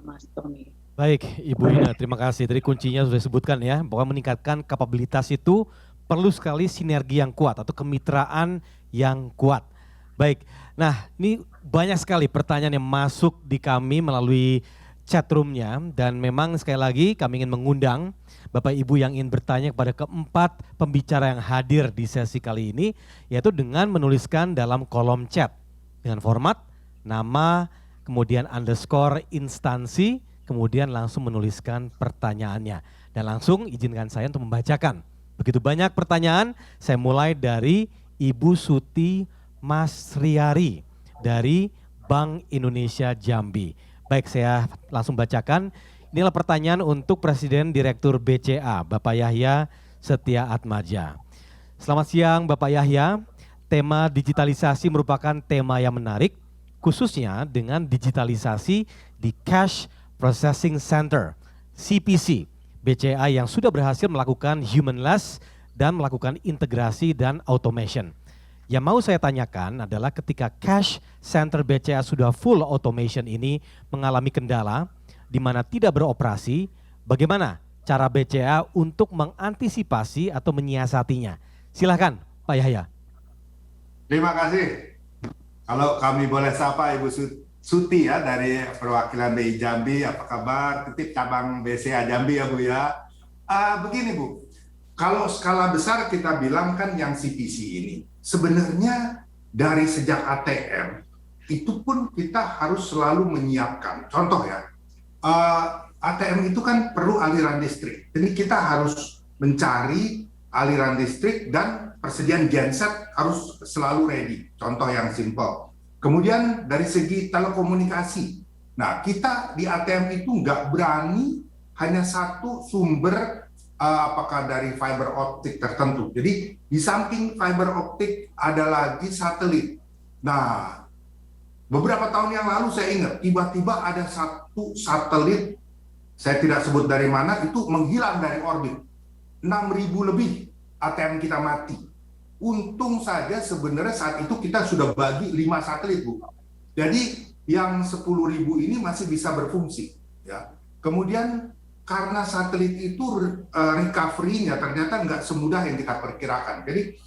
Speaker 6: Mas Tommy.
Speaker 2: Baik, Ibu Ina, terima kasih. Tadi kuncinya sudah disebutkan ya, bahwa meningkatkan kapabilitas itu perlu sekali sinergi yang kuat atau kemitraan yang kuat. Baik, nah ini banyak sekali pertanyaan yang masuk di kami melalui chat room-nya, dan memang sekali lagi kami ingin mengundang Bapak Ibu yang ingin bertanya kepada keempat pembicara yang hadir di sesi kali ini, yaitu dengan menuliskan dalam kolom chat dengan format nama, kemudian underscore instansi, kemudian langsung menuliskan pertanyaannya. Dan langsung izinkan saya untuk membacakan. Begitu banyak pertanyaan, saya mulai dari Ibu Suti Masriari dari Bank Indonesia Jambi. Baik, saya langsung bacakan. Inilah pertanyaan untuk Presiden Direktur BCA, Bapak Yahya Setia Atmaja. Selamat siang Bapak Yahya, tema digitalisasi merupakan tema yang menarik, khususnya dengan digitalisasi di Cash Processing Center, CPC, BCA yang sudah berhasil melakukan humanless dan melakukan integrasi dan automation. Yang mau saya tanyakan adalah ketika cash center BCA sudah full automation ini mengalami kendala di mana tidak beroperasi, bagaimana cara BCA untuk mengantisipasi atau menyiasatinya? Silakan Pak Yahya.
Speaker 4: Terima kasih. Kalau kami boleh sapa Ibu Suti ya dari perwakilan BI Jambi, apa kabar? Titip cabang BCA Jambi ya Bu ya. Begini Bu, kalau skala besar kita bilang kan yang CPC ini, sebenarnya dari sejak ATM itu pun kita harus selalu menyiapkan. Contoh ya, ATM itu kan perlu aliran listrik, jadi kita harus mencari aliran listrik dan persediaan genset harus selalu ready. Contoh yang simple. Kemudian dari segi telekomunikasi, nah kita di ATM itu nggak berani hanya satu sumber, apakah dari fiber optik tertentu. Jadi di samping fiber optik ada lagi satelit. Nah, beberapa tahun yang lalu saya ingat tiba-tiba ada satu satelit, saya tidak sebut dari mana, itu menghilang dari orbit. 6.000 lebih ATM kita mati. Untung saja sebenarnya saat itu kita sudah bagi 5 satelit Bu. Jadi yang 10.000 ini masih bisa berfungsi. Ya. Kemudian karena satelit itu recovery-nya ternyata nggak semudah yang kita perkirakan. Jadi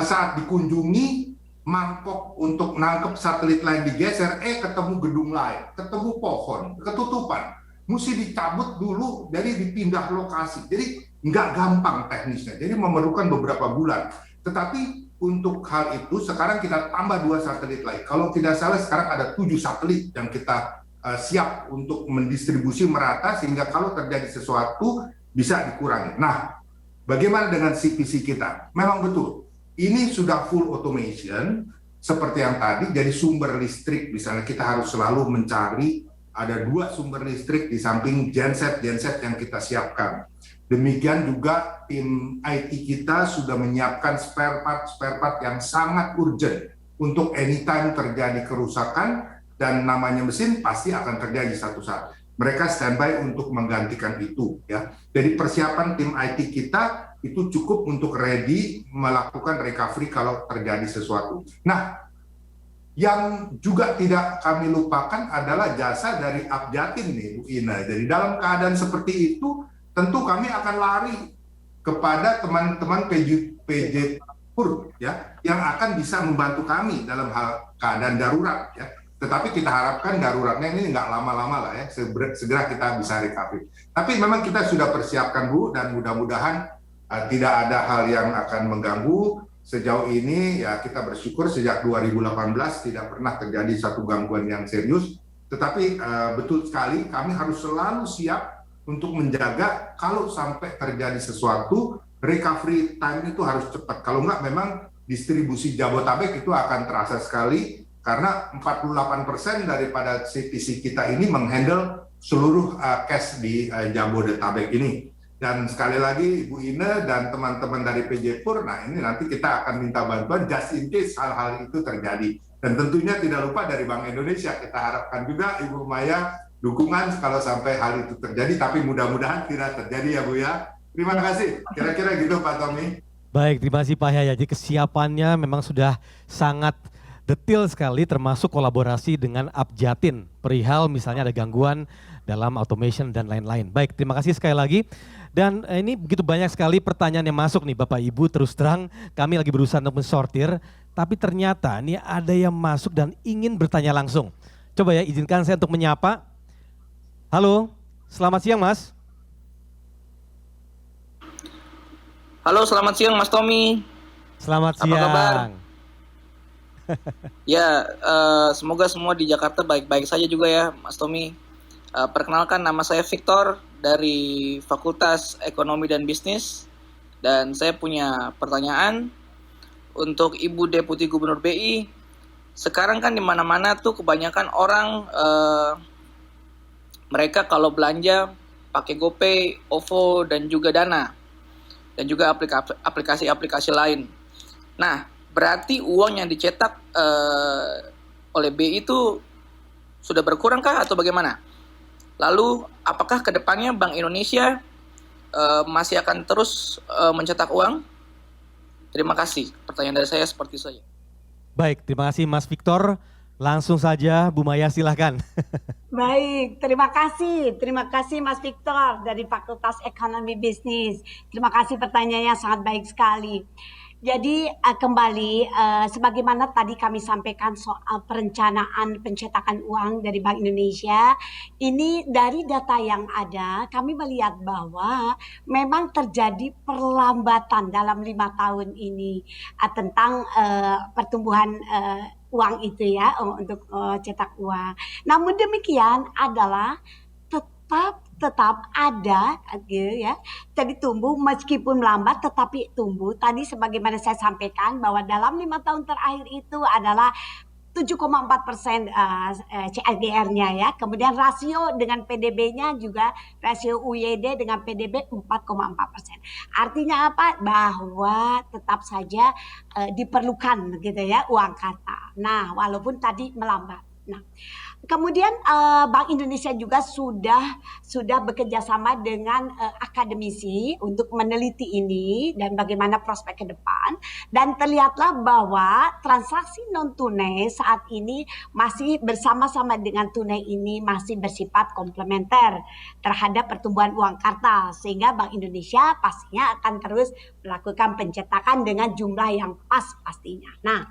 Speaker 4: saat dikunjungi mangkok untuk nangkep satelit lain digeser, ketemu gedung lain, ketemu pohon, ketutupan. Mesti dicabut dulu, jadi dipindah lokasi. Jadi nggak gampang teknisnya, jadi memerlukan beberapa bulan. Tetapi untuk hal itu sekarang kita tambah 2 satelit lagi. Kalau tidak salah sekarang ada 7 satelit yang kita siap untuk mendistribusi merata sehingga kalau terjadi sesuatu bisa dikurangi. Nah, bagaimana dengan CPC kita? Memang betul, ini sudah full automation seperti yang tadi. Jadi sumber listrik misalnya kita harus selalu mencari ada 2 sumber listrik di samping genset yang kita siapkan. Demikian juga tim IT kita sudah menyiapkan spare part yang sangat urgent untuk anytime terjadi kerusakan dan namanya mesin pasti akan terjadi satu saat. Mereka standby untuk menggantikan itu ya. Jadi persiapan tim IT kita itu cukup untuk ready melakukan recovery kalau terjadi sesuatu. Nah, yang juga tidak kami lupakan adalah jasa dari Abjatin nih Bu Ina. Jadi dalam keadaan seperti itu tentu kami akan lari kepada teman-teman PJ Pur ya yang akan bisa membantu kami dalam hal keadaan darurat ya. Tetapi kita harapkan daruratnya ini nggak lama-lama lah ya, segera kita bisa recovery. Tapi memang kita sudah persiapkan Bu dan mudah-mudahan tidak ada hal yang akan mengganggu. Sejauh ini ya kita bersyukur sejak 2018 tidak pernah terjadi satu gangguan yang serius. Tetapi betul sekali kami harus selalu siap untuk menjaga kalau sampai terjadi sesuatu, recovery time itu harus cepat. Kalau enggak memang distribusi Jabotabek itu akan terasa sekali karena 48% daripada CPC kita ini menghandle seluruh cash di Jabodetabek ini. Dan sekali lagi Ibu Ina dan teman-teman dari PJ Pur, nah ini nanti kita akan minta bantuan just in case hal-hal itu terjadi. Dan tentunya tidak lupa dari Bank Indonesia, kita harapkan juga Ibu Maya dukungan kalau sampai hal itu terjadi, tapi mudah-mudahan tidak terjadi ya Bu ya. Terima kasih. Kira-kira gitu Pak Tommy.
Speaker 2: Baik, terima kasih Pak Yahya. Jadi kesiapannya memang sudah sangat detail sekali, termasuk kolaborasi dengan Abjatin, perihal misalnya ada gangguan dalam automation dan lain-lain. Baik, terima kasih sekali lagi. Dan ini begitu banyak sekali pertanyaan yang masuk nih Bapak Ibu, terus terang kami lagi berusaha untuk mensortir, tapi ternyata ini ada yang masuk dan ingin bertanya langsung. Coba ya izinkan saya untuk menyapa. Halo, selamat siang Mas.
Speaker 7: Halo, selamat siang Mas Tommy.
Speaker 2: Selamat
Speaker 7: Apa kabar?
Speaker 2: siang.
Speaker 7: Ya, semoga semua di Jakarta baik-baik saja juga ya Mas Tommy. Perkenalkan, nama saya Victor dari Fakultas Ekonomi dan Bisnis. Dan saya punya pertanyaan untuk Ibu Deputi Gubernur BI. Sekarang kan di mana-mana tuh kebanyakan orang mereka kalau belanja pakai GoPay, OVO, dan juga Dana. Dan juga aplikasi-aplikasi lain. Nah, berarti uang yang dicetak oleh BI itu sudah berkurang kah atau bagaimana? Lalu, apakah ke depannya Bank Indonesia masih akan terus mencetak uang? Terima kasih. Pertanyaan dari saya seperti itu saja.
Speaker 2: Baik, terima kasih Mas Victor. Langsung saja Bu Maya silahkan.
Speaker 3: Baik, terima kasih Mas Victor dari Fakultas Ekonomi Bisnis. Terima kasih pertanyaannya sangat baik sekali. Jadi kembali sebagaimana tadi kami sampaikan soal perencanaan pencetakan uang dari Bank Indonesia, ini dari data yang ada kami melihat bahwa memang terjadi perlambatan dalam 5 tahun ini tentang pertumbuhan uang itu ya untuk cetak uang. Namun demikian adalah tetap ada gitu ya. Jadi tumbuh meskipun melambat tetapi tumbuh. Tadi sebagaimana saya sampaikan bahwa dalam 5 tahun terakhir itu adalah 7,4% CAGR-nya ya. Kemudian rasio dengan PDB-nya juga rasio UYD dengan PDB 4,4%. Artinya apa? Bahwa tetap saja diperlukan gitu ya uang kata. Nah, walaupun tadi melambat. Nah, kemudian Bank Indonesia juga sudah bekerja sama dengan akademisi untuk meneliti ini dan bagaimana prospek ke depan, dan terlihatlah bahwa transaksi non tunai saat ini masih bersama-sama dengan tunai ini masih bersifat komplementer terhadap pertumbuhan uang kartal, sehingga Bank Indonesia pastinya akan terus melakukan pencetakan dengan jumlah yang pas pastinya. Nah,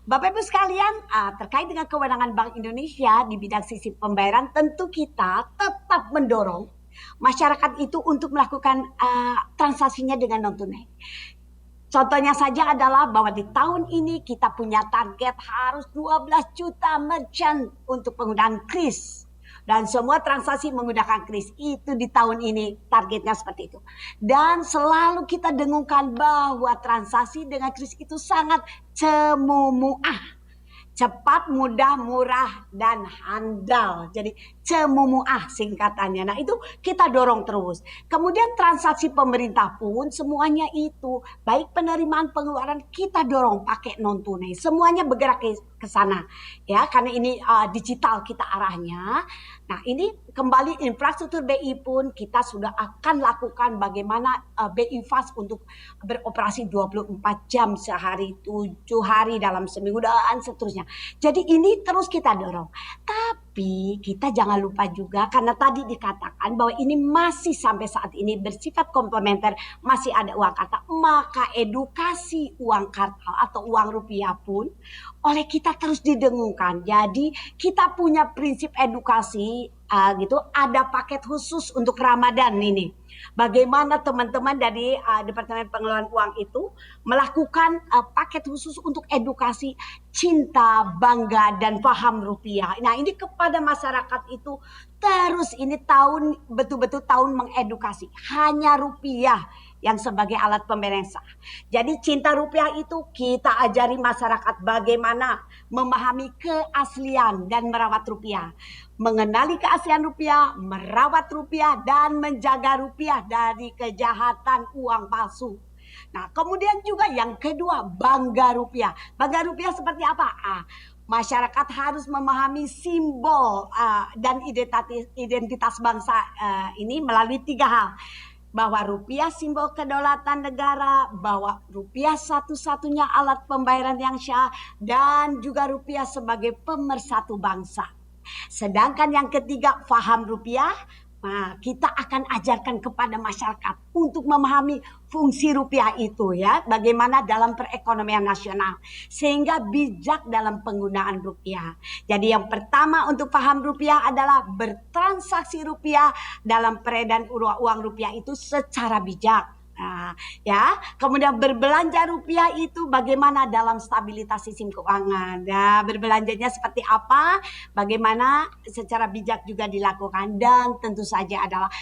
Speaker 3: Bapak Ibu sekalian, terkait dengan kewenangan Bank Indonesia di bidang sisi pembayaran, tentu kita tetap mendorong masyarakat itu untuk melakukan transaksinya dengan non tunai. Contohnya saja adalah bahwa di tahun ini kita punya target harus 12 juta merchant untuk penggunaan kris. Dan semua transaksi menggunakan kris itu di tahun ini targetnya seperti itu. Dan selalu kita dengungkan bahwa transaksi dengan kris itu sangat cemumuah. Cepat, mudah, murah, dan handal. Jadi cemumuah singkatannya. Nah itu kita dorong terus. Kemudian transaksi pemerintah pun semuanya itu, baik penerimaan pengeluaran kita dorong pakai non tunai. Semuanya bergerak ke sana ya, karena ini digital kita arahnya. Nah ini kembali infrastruktur BI pun kita sudah akan lakukan bagaimana BI Fast untuk beroperasi 24 jam sehari, 7 hari dalam seminggu dan seterusnya. Jadi ini terus kita dorong. Tapi kita jangan lupa juga karena tadi dikatakan bahwa ini masih sampai saat ini bersifat komplementer, masih ada uang kartal, maka edukasi uang kartal atau uang rupiah pun oleh kita terus didengungkan. Jadi kita punya prinsip edukasi gitu, ada paket khusus untuk Ramadan ini. Bagaimana teman-teman dari Departemen Pengelolaan Uang itu melakukan paket khusus untuk edukasi cinta, bangga, dan paham rupiah. Nah ini kepada masyarakat itu terus ini tahun betul-betul tahun mengedukasi. Hanya rupiah yang sebagai alat pembayaran sah. Jadi cinta rupiah itu kita ajari masyarakat bagaimana memahami keaslian dan merawat rupiah. Mengenali keaslian rupiah, merawat rupiah, dan menjaga rupiah dari kejahatan uang palsu. Nah, kemudian juga yang kedua, bangga rupiah. Bangga rupiah seperti apa? Masyarakat harus memahami simbol dan identitas bangsa ini melalui 3 hal. bahwa rupiah simbol kedaulatan negara, bahwa rupiah satu-satunya alat pembayaran yang syah, dan juga rupiah sebagai pemersatu bangsa. Sedangkan yang ketiga, faham rupiah. Nah, kita akan ajarkan kepada masyarakat untuk memahami fungsi rupiah itu ya, bagaimana dalam perekonomian nasional, sehingga bijak dalam penggunaan rupiah. Jadi yang pertama untuk paham rupiah adalah bertransaksi rupiah dalam peredaran uang rupiah itu secara bijak. Nah, ya, kemudian berbelanja rupiah itu bagaimana dalam stabilitas sistem keuangan. Ya, berbelanjanya seperti apa, bagaimana secara bijak juga dilakukan, dan tentu saja adalah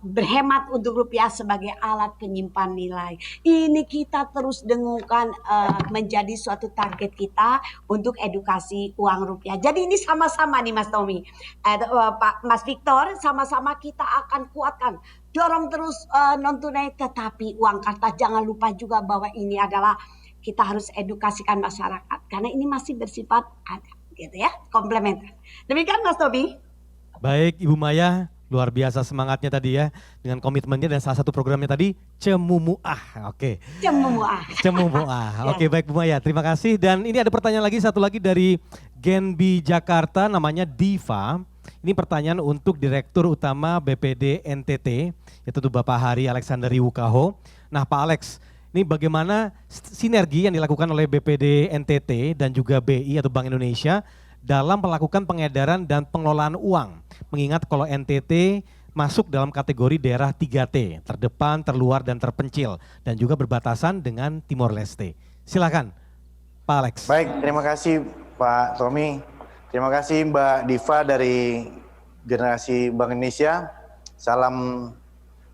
Speaker 3: berhemat untuk rupiah sebagai alat penyimpan nilai. Ini kita terus dengungkan menjadi suatu target kita untuk edukasi uang rupiah. Jadi ini sama-sama nih Mas Tommy, Pak Mas Victor, sama-sama kita akan kuatkan. Dorong terus non tunai, tetapi uang kertas jangan lupa juga bahwa ini adalah kita harus edukasikan masyarakat karena ini masih bersifat ada gitu ya, komplementer. Demikian Mas Tobi.
Speaker 2: Baik Ibu Maya, luar biasa semangatnya tadi ya dengan komitmennya, dan salah satu programnya tadi Cemumuah. Oke.
Speaker 3: Cemumuah.
Speaker 2: Cemumuah. Oke, baik Bu Maya, terima kasih. Dan ini ada pertanyaan lagi, satu lagi dari Genbi Jakarta, namanya Diva. Ini pertanyaan untuk Direktur Utama BPD NTT, yaitu Bapak Hari Alexander Wukaho. Nah Pak Alex, ini bagaimana sinergi yang dilakukan oleh BPD NTT dan juga BI atau Bank Indonesia dalam melakukan pengedaran dan pengelolaan uang? Mengingat kalau NTT masuk dalam kategori daerah 3T, terdepan, terluar, dan terpencil, dan juga berbatasan dengan Timor Leste. Silakan Pak Alex.
Speaker 5: Baik, terima kasih Pak Tommy. Terima kasih Mbak Diva dari Generasi Bank Indonesia. Salam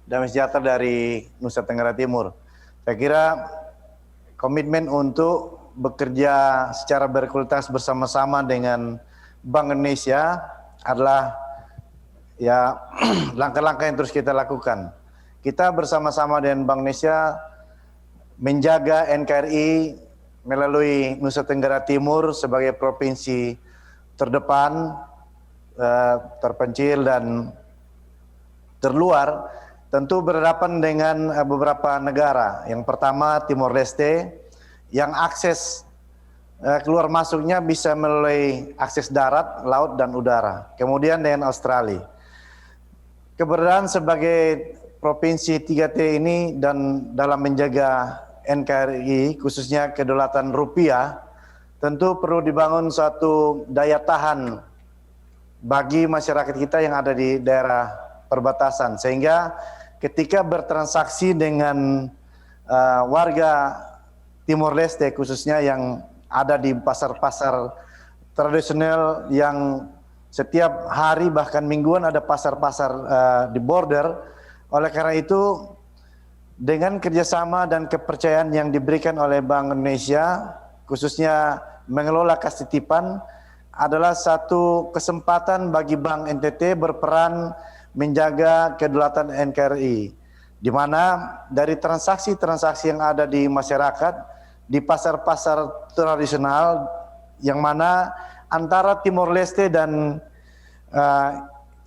Speaker 5: damai sejahtera dari Nusa Tenggara Timur. Saya kira komitmen untuk bekerja secara berkualitas bersama-sama dengan Bank Indonesia adalah ya langkah-langkah yang terus kita lakukan. Kita bersama-sama dengan Bank Indonesia menjaga NKRI melalui Nusa Tenggara Timur sebagai provinsi terdepan, terpencil dan terluar, tentu berhadapan dengan beberapa negara. Yang pertama Timor Leste, yang akses keluar masuknya bisa melalui akses darat, laut, dan udara. Kemudian dengan Australia. Keberadaan sebagai provinsi 3T ini dan dalam menjaga NKRI, khususnya kedaulatan rupiah, tentu perlu dibangun suatu daya tahan bagi masyarakat kita yang ada di daerah perbatasan, sehingga ketika bertransaksi dengan warga Timor Leste khususnya yang ada di pasar-pasar tradisional yang setiap hari bahkan mingguan ada pasar-pasar di border. Oleh karena itu dengan kerjasama dan kepercayaan yang diberikan oleh Bank Indonesia khususnya mengelola kas titipan adalah satu kesempatan bagi Bank NTT berperan menjaga kedaulatan NKRI, di mana dari transaksi-transaksi yang ada di masyarakat, di pasar-pasar tradisional, yang mana antara Timor Leste dan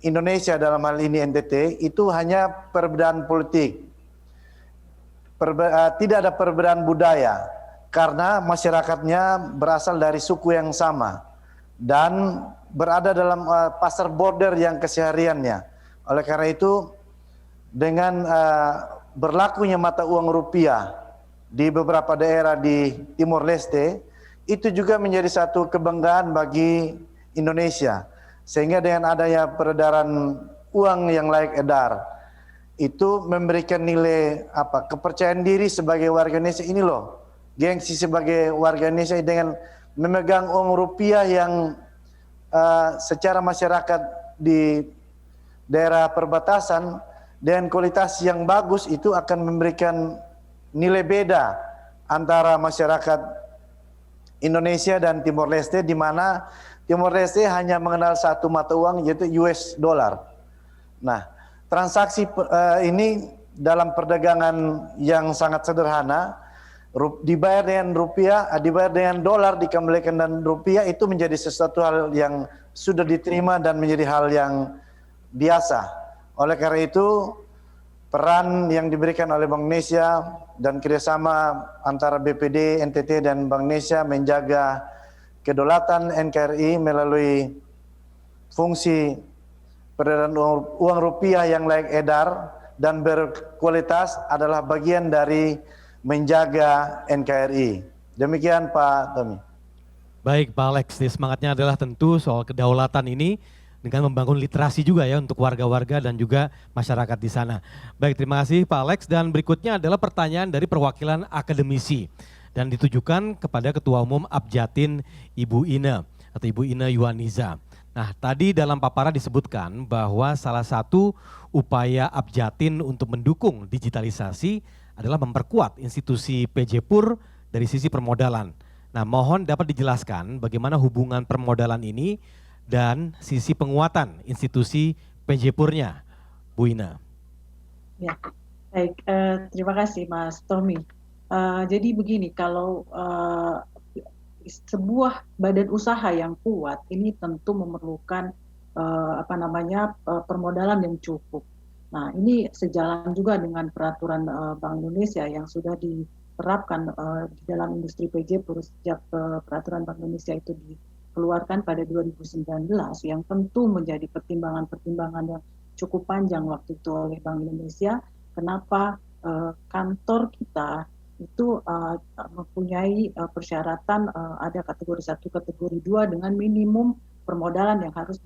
Speaker 5: Indonesia dalam hal ini NTT, itu hanya perbedaan politik, tidak ada perbedaan budaya, karena masyarakatnya berasal dari suku yang sama dan berada dalam pasar border yang kesehariannya. Oleh karena itu, dengan berlakunya mata uang rupiah di beberapa daerah di Timor Leste, itu juga menjadi satu kebanggaan bagi Indonesia. Sehingga dengan adanya peredaran uang yang layak edar, itu memberikan nilai kepercayaan diri sebagai warga Indonesia. Ini loh, gengsi sebagai warga Indonesia dengan memegang uang rupiah yang secara masyarakat di daerah perbatasan dengan kualitas yang bagus, itu akan memberikan nilai beda antara masyarakat Indonesia dan Timor Leste, di mana Timor Leste hanya mengenal satu mata uang yaitu US dollar. Nah, transaksi ini dalam perdagangan yang sangat sederhana, dibayar dengan rupiah, dibayar dengan dolar, dikembalikan dan rupiah, itu menjadi sesuatu hal yang sudah diterima dan menjadi hal yang biasa. Oleh karena itu, peran yang diberikan oleh Bank Indonesia dan kerjasama antara BPD, NTT, dan Bank Indonesia menjaga kedaulatan NKRI melalui fungsi peredaran uang rupiah yang layak edar dan berkualitas adalah bagian dari menjaga NKRI. Demikian Pak Tommy.
Speaker 2: Baik Pak Alex, semangatnya adalah tentu soal kedaulatan ini dengan membangun literasi juga ya untuk warga-warga dan juga masyarakat di sana. Baik, terima kasih Pak Alex, dan berikutnya adalah pertanyaan dari perwakilan akademisi dan ditujukan kepada Ketua Umum Abjatin Ibu Ine atau Ibu Ine Yuaniza. Nah, tadi dalam paparan disebutkan bahwa salah satu upaya Abjatin untuk mendukung digitalisasi adalah memperkuat institusi PJPUR dari sisi permodalan. Nah, mohon dapat dijelaskan bagaimana hubungan permodalan ini dan sisi penguatan institusi PJPUR-nya, Bu Ina.
Speaker 6: Ya, baik. Terima kasih Mas Tommy. Jadi begini, kalau sebuah badan usaha yang kuat ini tentu memerlukan permodalan yang cukup. Nah, ini sejalan juga dengan peraturan Bank Indonesia yang sudah diterapkan di dalam industri PJPUR sejak peraturan Bank Indonesia itu dikeluarkan pada 2019, yang tentu menjadi pertimbangan-pertimbangan yang cukup panjang waktu itu oleh Bank Indonesia. Kenapa kantor kita itu mempunyai persyaratan ada kategori 1, kategori 2 dengan minimum permodalan yang harus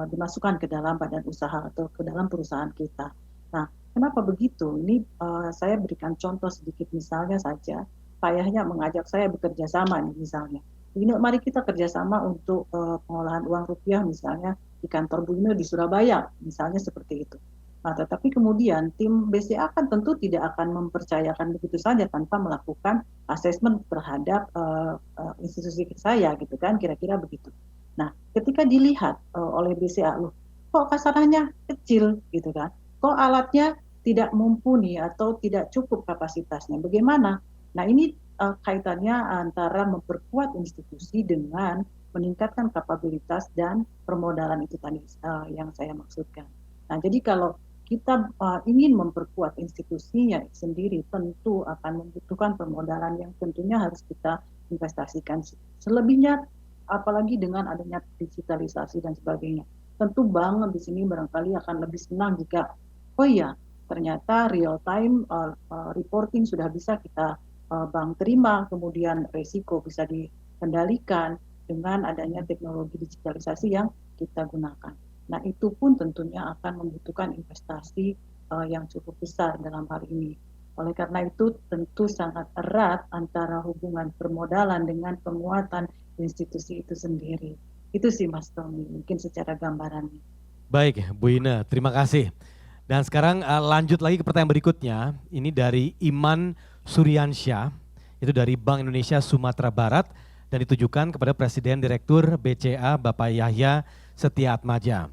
Speaker 6: dimasukkan ke dalam badan usaha atau ke dalam perusahaan kita. Nah, kenapa begitu? Ini saya berikan contoh sedikit, misalnya saja Pak Yahya mengajak saya bekerja sama nih misalnya. Ini mari kita kerjasama untuk pengolahan uang rupiah misalnya di kantor Bu Ine di Surabaya, misalnya seperti itu. Nah, tetapi kemudian tim BCA kan tentu tidak akan mempercayakan begitu saja tanpa melakukan asesmen terhadap institusi saya gitu kan, kira-kira begitu. Nah, ketika dilihat oleh BCA, loh kok kasarannya kecil gitu kan, kok alatnya tidak mumpuni atau tidak cukup kapasitasnya, bagaimana? Nah, ini kaitannya antara memperkuat institusi dengan meningkatkan kapabilitas dan permodalan itu tadi yang saya maksudkan. Nah, jadi kalau kita ingin memperkuat institusinya sendiri, tentu akan membutuhkan permodalan yang tentunya harus kita investasikan. Selebihnya, apalagi dengan adanya digitalisasi dan sebagainya, tentu bank di sini barangkali akan lebih senang jika, oh iya, ternyata real time reporting sudah bisa kita bank terima, kemudian resiko bisa dikendalikan dengan adanya teknologi digitalisasi yang kita gunakan. Nah, itu pun tentunya akan membutuhkan investasi yang cukup besar dalam hal ini. Oleh karena itu, tentu sangat erat antara hubungan permodalan dengan penguatan institusi itu sendiri. Itu sih Mas Tommy, mungkin secara gambarannya.
Speaker 2: Baik, Bu Ina, terima kasih. Dan sekarang lanjut lagi ke pertanyaan berikutnya. Ini dari Iman Suryansyah, itu dari Bank Indonesia Sumatera Barat dan ditujukan kepada Presiden Direktur BCA Bapak Yahya Setiatmaja.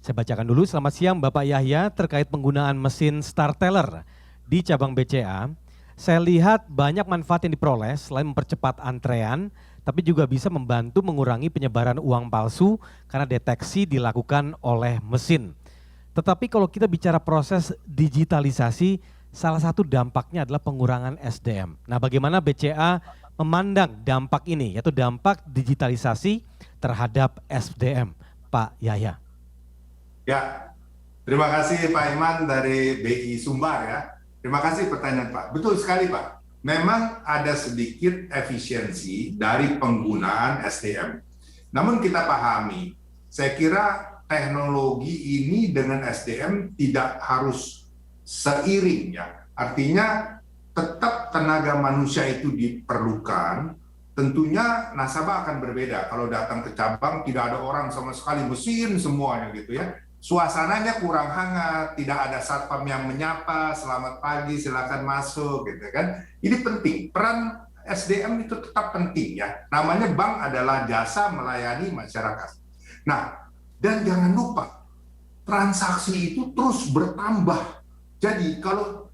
Speaker 2: Saya bacakan dulu. Selamat siang Bapak Yahya, terkait penggunaan mesin Star Teller di cabang BCA. Saya lihat banyak manfaat yang diperoleh selain mempercepat antrean, tapi juga bisa membantu mengurangi penyebaran uang palsu karena deteksi dilakukan oleh mesin. Tetapi kalau kita bicara proses digitalisasi, salah satu dampaknya adalah pengurangan SDM. Nah, bagaimana BCA memandang dampak ini, yaitu dampak digitalisasi terhadap SDM, Pak Yahya?
Speaker 4: Ya, terima kasih Pak Iman dari BI Sumbar ya. Terima kasih pertanyaan Pak. Betul sekali Pak. Memang ada sedikit efisiensi dari penggunaan SDM. Namun kita pahami, saya kira teknologi ini dengan SDM tidak harus seiring ya. Artinya tetap tenaga manusia itu diperlukan. Tentunya nasabah akan berbeda. Kalau datang ke cabang tidak ada orang sama sekali, mesin semuanya gitu ya. Suasananya kurang hangat, tidak ada satpam yang menyapa, selamat pagi, silakan masuk gitu kan. Ini penting. Peran SDM itu tetap penting ya. Namanya bank adalah jasa melayani masyarakat. Nah, dan jangan lupa, transaksi itu terus bertambah. Jadi kalau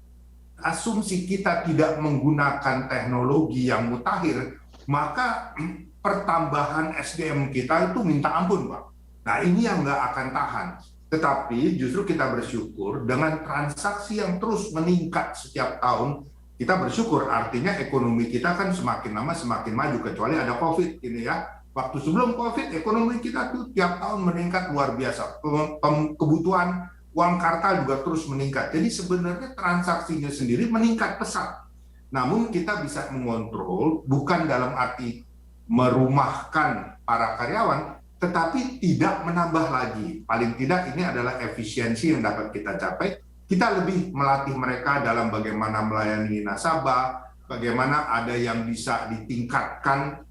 Speaker 4: asumsi kita tidak menggunakan teknologi yang mutakhir, maka pertambahan SDM kita itu minta ampun, Pak. Nah, ini yang nggak akan tahan. Tetapi justru kita bersyukur dengan transaksi yang terus meningkat setiap tahun, kita bersyukur artinya ekonomi kita kan semakin lama semakin maju, kecuali ada COVID ini ya. Waktu sebelum COVID ekonomi kita tuh tiap tahun meningkat luar biasa. Kebutuhan uang kartal juga terus meningkat. Jadi sebenarnya transaksinya sendiri meningkat pesat. Namun kita bisa mengontrol bukan dalam arti merumahkan para karyawan, tetapi tidak menambah lagi. Paling tidak ini adalah efisiensi yang dapat kita capai. Kita lebih melatih mereka dalam bagaimana melayani nasabah, bagaimana ada yang bisa ditingkatkan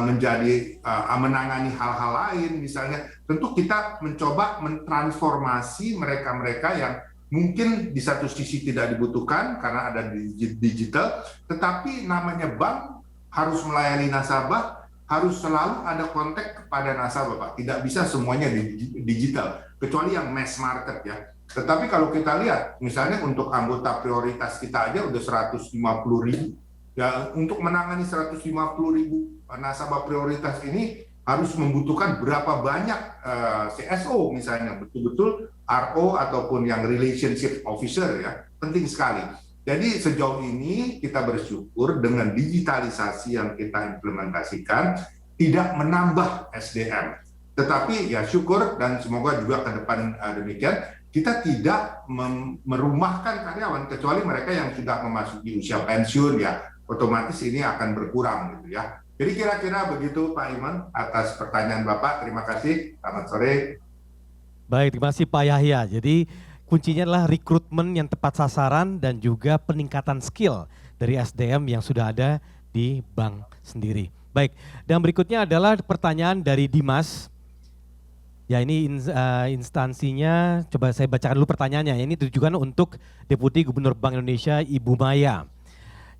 Speaker 4: menjadi menangani hal-hal lain misalnya. Tentu kita mencoba mentransformasi mereka-mereka yang mungkin di satu sisi tidak dibutuhkan karena ada di digital, tetapi namanya bank harus melayani nasabah, harus selalu ada kontak kepada nasabah, Pak. Tidak bisa semuanya di digital, kecuali yang mass market ya. Tetapi kalau kita lihat, misalnya untuk anggota prioritas kita aja udah 150.000. Ya, untuk menangani 150.000 nasabah prioritas ini harus membutuhkan berapa banyak CSO misalnya, betul-betul RO ataupun yang relationship officer ya, penting sekali. Jadi sejauh ini kita bersyukur dengan digitalisasi yang kita implementasikan tidak menambah SDM. Tetapi ya syukur dan semoga juga ke depan demikian, kita tidak merumahkan karyawan kecuali mereka yang sudah memasuki usia pensiun ya, otomatis ini akan berkurang gitu ya. Jadi kira-kira begitu Pak Iman atas pertanyaan Bapak. Terima kasih. Selamat sore.
Speaker 2: Baik, terima kasih Pak Yahya. Jadi kuncinya adalah rekrutmen yang tepat sasaran dan juga peningkatan skill dari SDM yang sudah ada di bank sendiri. Baik, dan berikutnya adalah pertanyaan dari Dimas. Ya ini instansinya, coba saya bacakan dulu pertanyaannya. Ini ditujukan untuk Deputi Gubernur Bank Indonesia Ibu Maya.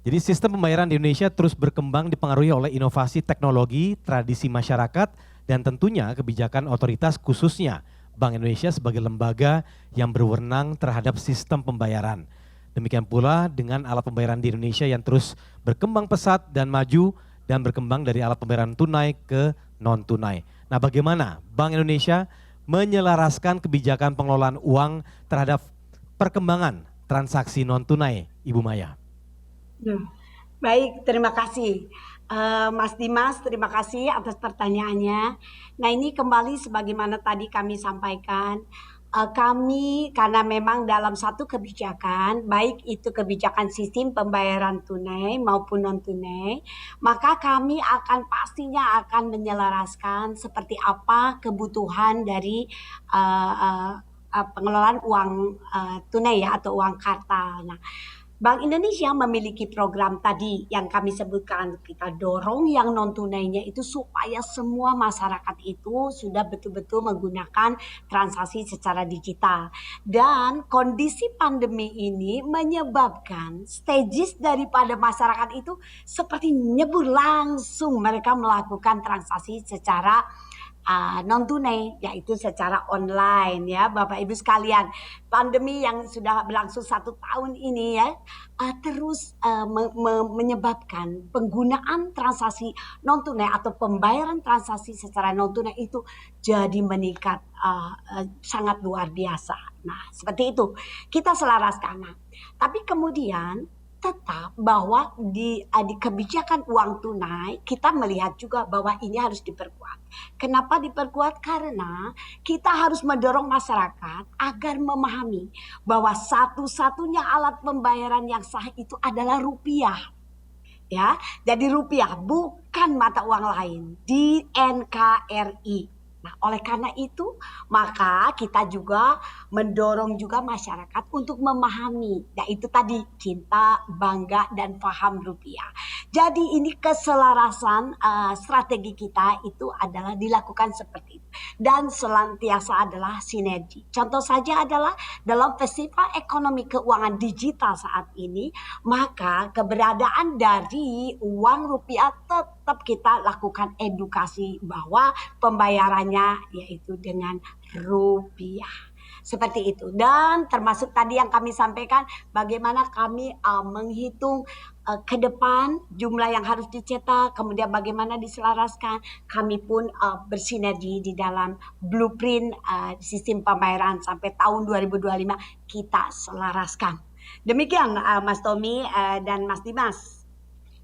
Speaker 2: Jadi sistem pembayaran di Indonesia terus berkembang dipengaruhi oleh inovasi teknologi, tradisi masyarakat, dan tentunya kebijakan otoritas khususnya Bank Indonesia sebagai lembaga yang berwenang terhadap sistem pembayaran. Demikian pula dengan alat pembayaran di Indonesia yang terus berkembang pesat dan maju dan berkembang dari alat pembayaran tunai ke non-tunai. Nah, bagaimana Bank Indonesia menyelaraskan kebijakan pengelolaan uang terhadap perkembangan transaksi non-tunai, Ibu Maya?
Speaker 3: Baik, terima kasih. Mas Dimas, terima kasih atas pertanyaannya. Nah ini kembali sebagaimana tadi kami sampaikan, kami karena memang dalam satu kebijakan, baik itu kebijakan sistem pembayaran tunai maupun non-tunai, maka kami pastinya akan menyelaraskan seperti apa kebutuhan dari pengelolaan uang tunai ya, atau uang kartal. Nah, Bank Indonesia memiliki program tadi yang kami sebutkan, kita dorong yang non-tunainya itu supaya semua masyarakat itu sudah betul-betul menggunakan transaksi secara digital. Dan kondisi pandemi ini menyebabkan stages daripada masyarakat itu seperti nyebur langsung mereka melakukan transaksi secara non-tunai, yaitu secara online ya Bapak Ibu sekalian. Pandemi yang sudah berlangsung 1 tahun ini ya terus menyebabkan penggunaan transaksi non-tunai atau pembayaran transaksi secara non-tunai itu jadi meningkat sangat luar biasa. Nah seperti itu kita selaraskan. Tapi kemudian tetap bahwa di kebijakan uang tunai kita melihat juga bahwa ini harus diperkuat. Kenapa diperkuat? Karena kita harus mendorong masyarakat agar memahami bahwa satu-satunya alat pembayaran yang sah itu adalah rupiah. Ya, jadi rupiah bukan mata uang lain di NKRI. Nah, oleh karena itu, maka kita juga mendorong juga masyarakat untuk memahami. Nah, itu tadi cinta, bangga, dan paham rupiah. Jadi ini keselarasan strategi kita itu adalah dilakukan seperti itu. Dan selantiasa adalah sinergi. Contoh saja adalah dalam Festival Ekonomi Keuangan Digital saat ini, maka keberadaan dari uang rupiah tetap kita lakukan edukasi bahwa pembayarannya yaitu dengan rupiah. Seperti itu. Dan termasuk tadi yang kami sampaikan bagaimana kami menghitung ke depan jumlah yang harus dicetak, kemudian bagaimana diselaraskan. Kami pun bersinergi di dalam blueprint sistem pembayaran sampai tahun 2025 kita selaraskan. Demikian Mas Tommy dan Mas Dimas.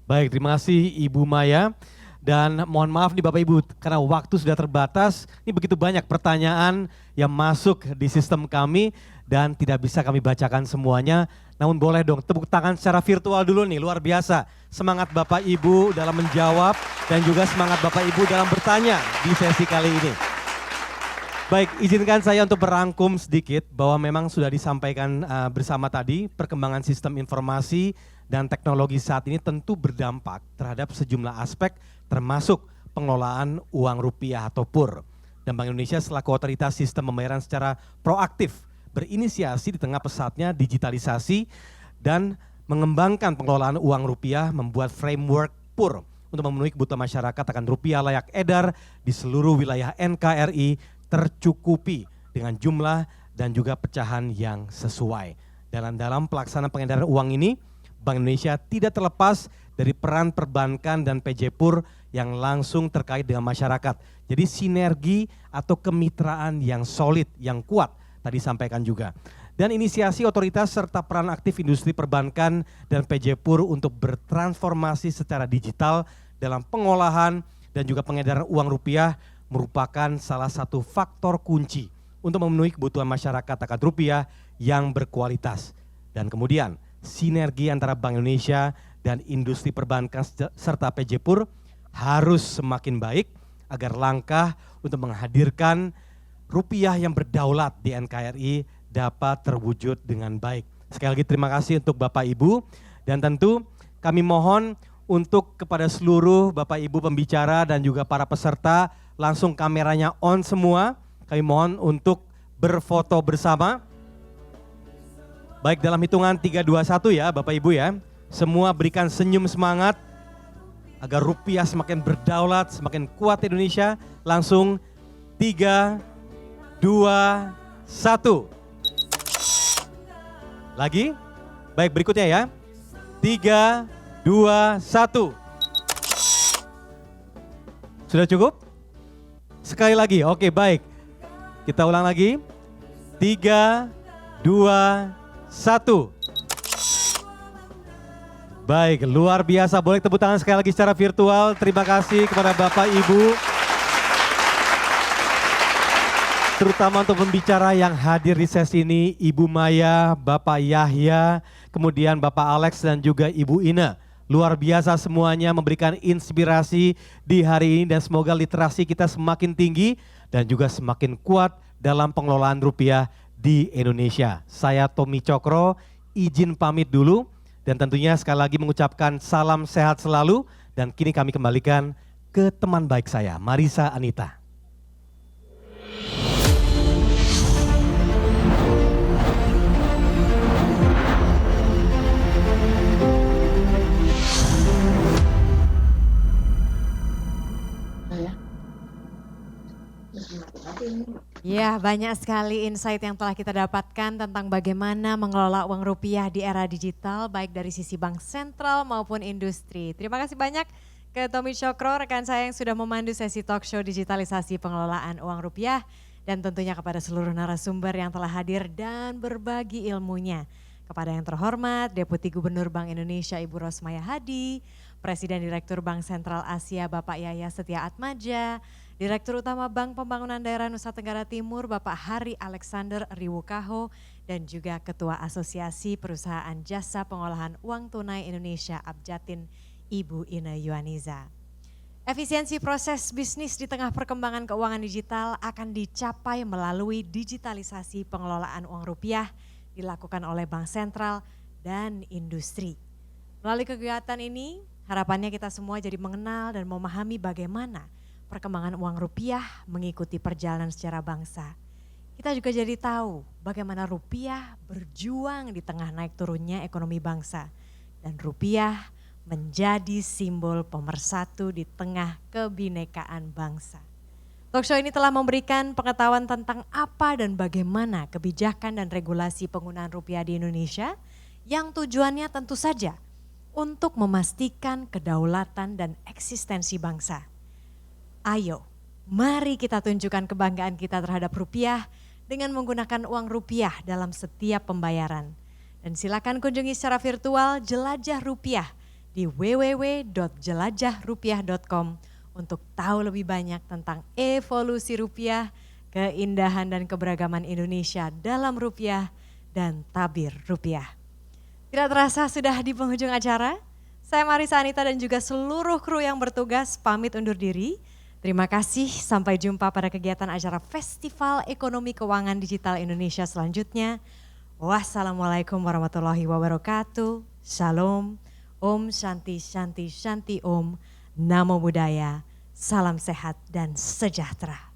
Speaker 2: Baik, terima kasih Ibu Maya. Dan mohon maaf nih Bapak Ibu, karena waktu sudah terbatas, ini begitu banyak pertanyaan yang masuk di sistem kami dan tidak bisa kami bacakan semuanya. Namun boleh dong tepuk tangan secara virtual dulu nih, luar biasa. Semangat Bapak Ibu dalam menjawab dan juga semangat Bapak Ibu dalam bertanya di sesi kali ini. Baik, izinkan saya untuk merangkum sedikit bahwa memang sudah disampaikan bersama tadi, perkembangan sistem informasi dan teknologi saat ini tentu berdampak terhadap sejumlah aspek termasuk pengelolaan uang rupiah atau PUR. Dan Bank Indonesia selaku otoritas sistem pembayaran secara proaktif berinisiasi di tengah pesatnya digitalisasi dan mengembangkan pengelolaan uang rupiah, membuat framework PUR untuk memenuhi kebutuhan masyarakat akan rupiah layak edar di seluruh wilayah NKRI tercukupi dengan jumlah dan juga pecahan yang sesuai. Dalam pelaksanaan pengedaran uang ini, Bank Indonesia tidak terlepas dari peran perbankan dan PJ PUR yang langsung terkait dengan masyarakat. Jadi sinergi atau kemitraan yang solid, yang kuat tadi sampaikan juga. Dan inisiasi otoritas serta peran aktif industri perbankan dan PJ PUR untuk bertransformasi secara digital dalam pengolahan dan juga pengedaran uang rupiah merupakan salah satu faktor kunci untuk memenuhi kebutuhan masyarakat akan rupiah yang berkualitas. Dan kemudian sinergi antara Bank Indonesia dan industri perbankan serta PJ PUR harus semakin baik agar langkah untuk menghadirkan rupiah yang berdaulat di NKRI dapat terwujud dengan baik. Sekali lagi terima kasih untuk Bapak Ibu dan tentu kami mohon untuk kepada seluruh Bapak Ibu pembicara dan juga para peserta langsung kameranya on semua. Kami mohon untuk berfoto bersama. Baik, dalam hitungan 3, 2, 1 ya Bapak Ibu ya. Semua berikan senyum semangat agar rupiah semakin berdaulat, semakin kuat Indonesia. Langsung 3, 2, 1. Lagi? Baik, berikutnya ya. 3, 2, 1. Sudah cukup? Sekali lagi, oke baik. Kita ulang lagi. 3, 2, 1. Baik, luar biasa. Boleh tepuk tangan sekali lagi secara virtual. Terima kasih kepada Bapak Ibu. Terutama untuk pembicara yang hadir di sesi ini, Ibu Maya, Bapak Yahya, kemudian Bapak Alex dan juga Ibu Ina. Luar biasa semuanya memberikan inspirasi di hari ini dan semoga literasi kita semakin tinggi dan juga semakin kuat dalam pengelolaan rupiah di Indonesia. Saya Tommy Cokro, izin pamit dulu dan tentunya sekali lagi mengucapkan salam sehat selalu dan kini kami kembalikan ke teman baik saya, Marisa Anita.
Speaker 1: Ya, banyak sekali insight yang telah kita dapatkan tentang bagaimana mengelola uang rupiah di era digital, baik dari sisi bank sentral maupun industri. Terima kasih banyak ke Tommy Cokro, rekan saya yang sudah memandu sesi talk show digitalisasi pengelolaan uang rupiah, dan tentunya kepada seluruh narasumber yang telah hadir dan berbagi ilmunya. Kepada yang terhormat, Deputi Gubernur Bank Indonesia Ibu Rosmaya Hadi, Presiden Direktur Bank Sentral Asia Bapak Yaya Setia Atmaja, Direktur Utama Bank Pembangunan Daerah Nusa Tenggara Timur Bapak Hari Alexander Riwukaho, dan juga Ketua Asosiasi Perusahaan Jasa Pengolahan Uang Tunai Indonesia Abjatin Ibu Ina Yuaniza. Efisiensi proses bisnis di tengah perkembangan keuangan digital akan dicapai melalui digitalisasi pengelolaan uang rupiah dilakukan oleh Bank Sentral dan industri. Melalui kegiatan ini, harapannya kita semua jadi mengenal dan memahami bagaimana perkembangan uang rupiah mengikuti perjalanan sejarah bangsa. Kita juga jadi tahu bagaimana rupiah berjuang di tengah naik turunnya ekonomi bangsa. Dan rupiah menjadi simbol pemersatu di tengah kebinekaan bangsa. Talkshow ini telah memberikan pengetahuan tentang apa dan bagaimana kebijakan dan regulasi penggunaan rupiah di Indonesia yang tujuannya tentu saja untuk memastikan kedaulatan dan eksistensi bangsa. Ayo, mari kita tunjukkan kebanggaan kita terhadap rupiah dengan menggunakan uang rupiah dalam setiap pembayaran. Dan silakan kunjungi secara virtual Jelajah Rupiah di www.jelajahrupiah.com untuk tahu lebih banyak tentang evolusi rupiah, keindahan dan keberagaman Indonesia dalam rupiah dan tabir rupiah. Tidak terasa sudah di penghujung acara. Saya Marisa Anita dan juga seluruh kru yang bertugas pamit undur diri. Terima kasih, sampai jumpa pada kegiatan acara Festival Ekonomi Keuangan Digital Indonesia selanjutnya. Wassalamualaikum warahmatullahi wabarakatuh. Shalom, Om Shanti Shanti Shanti Om, Namo Buddhaya, salam sehat dan sejahtera.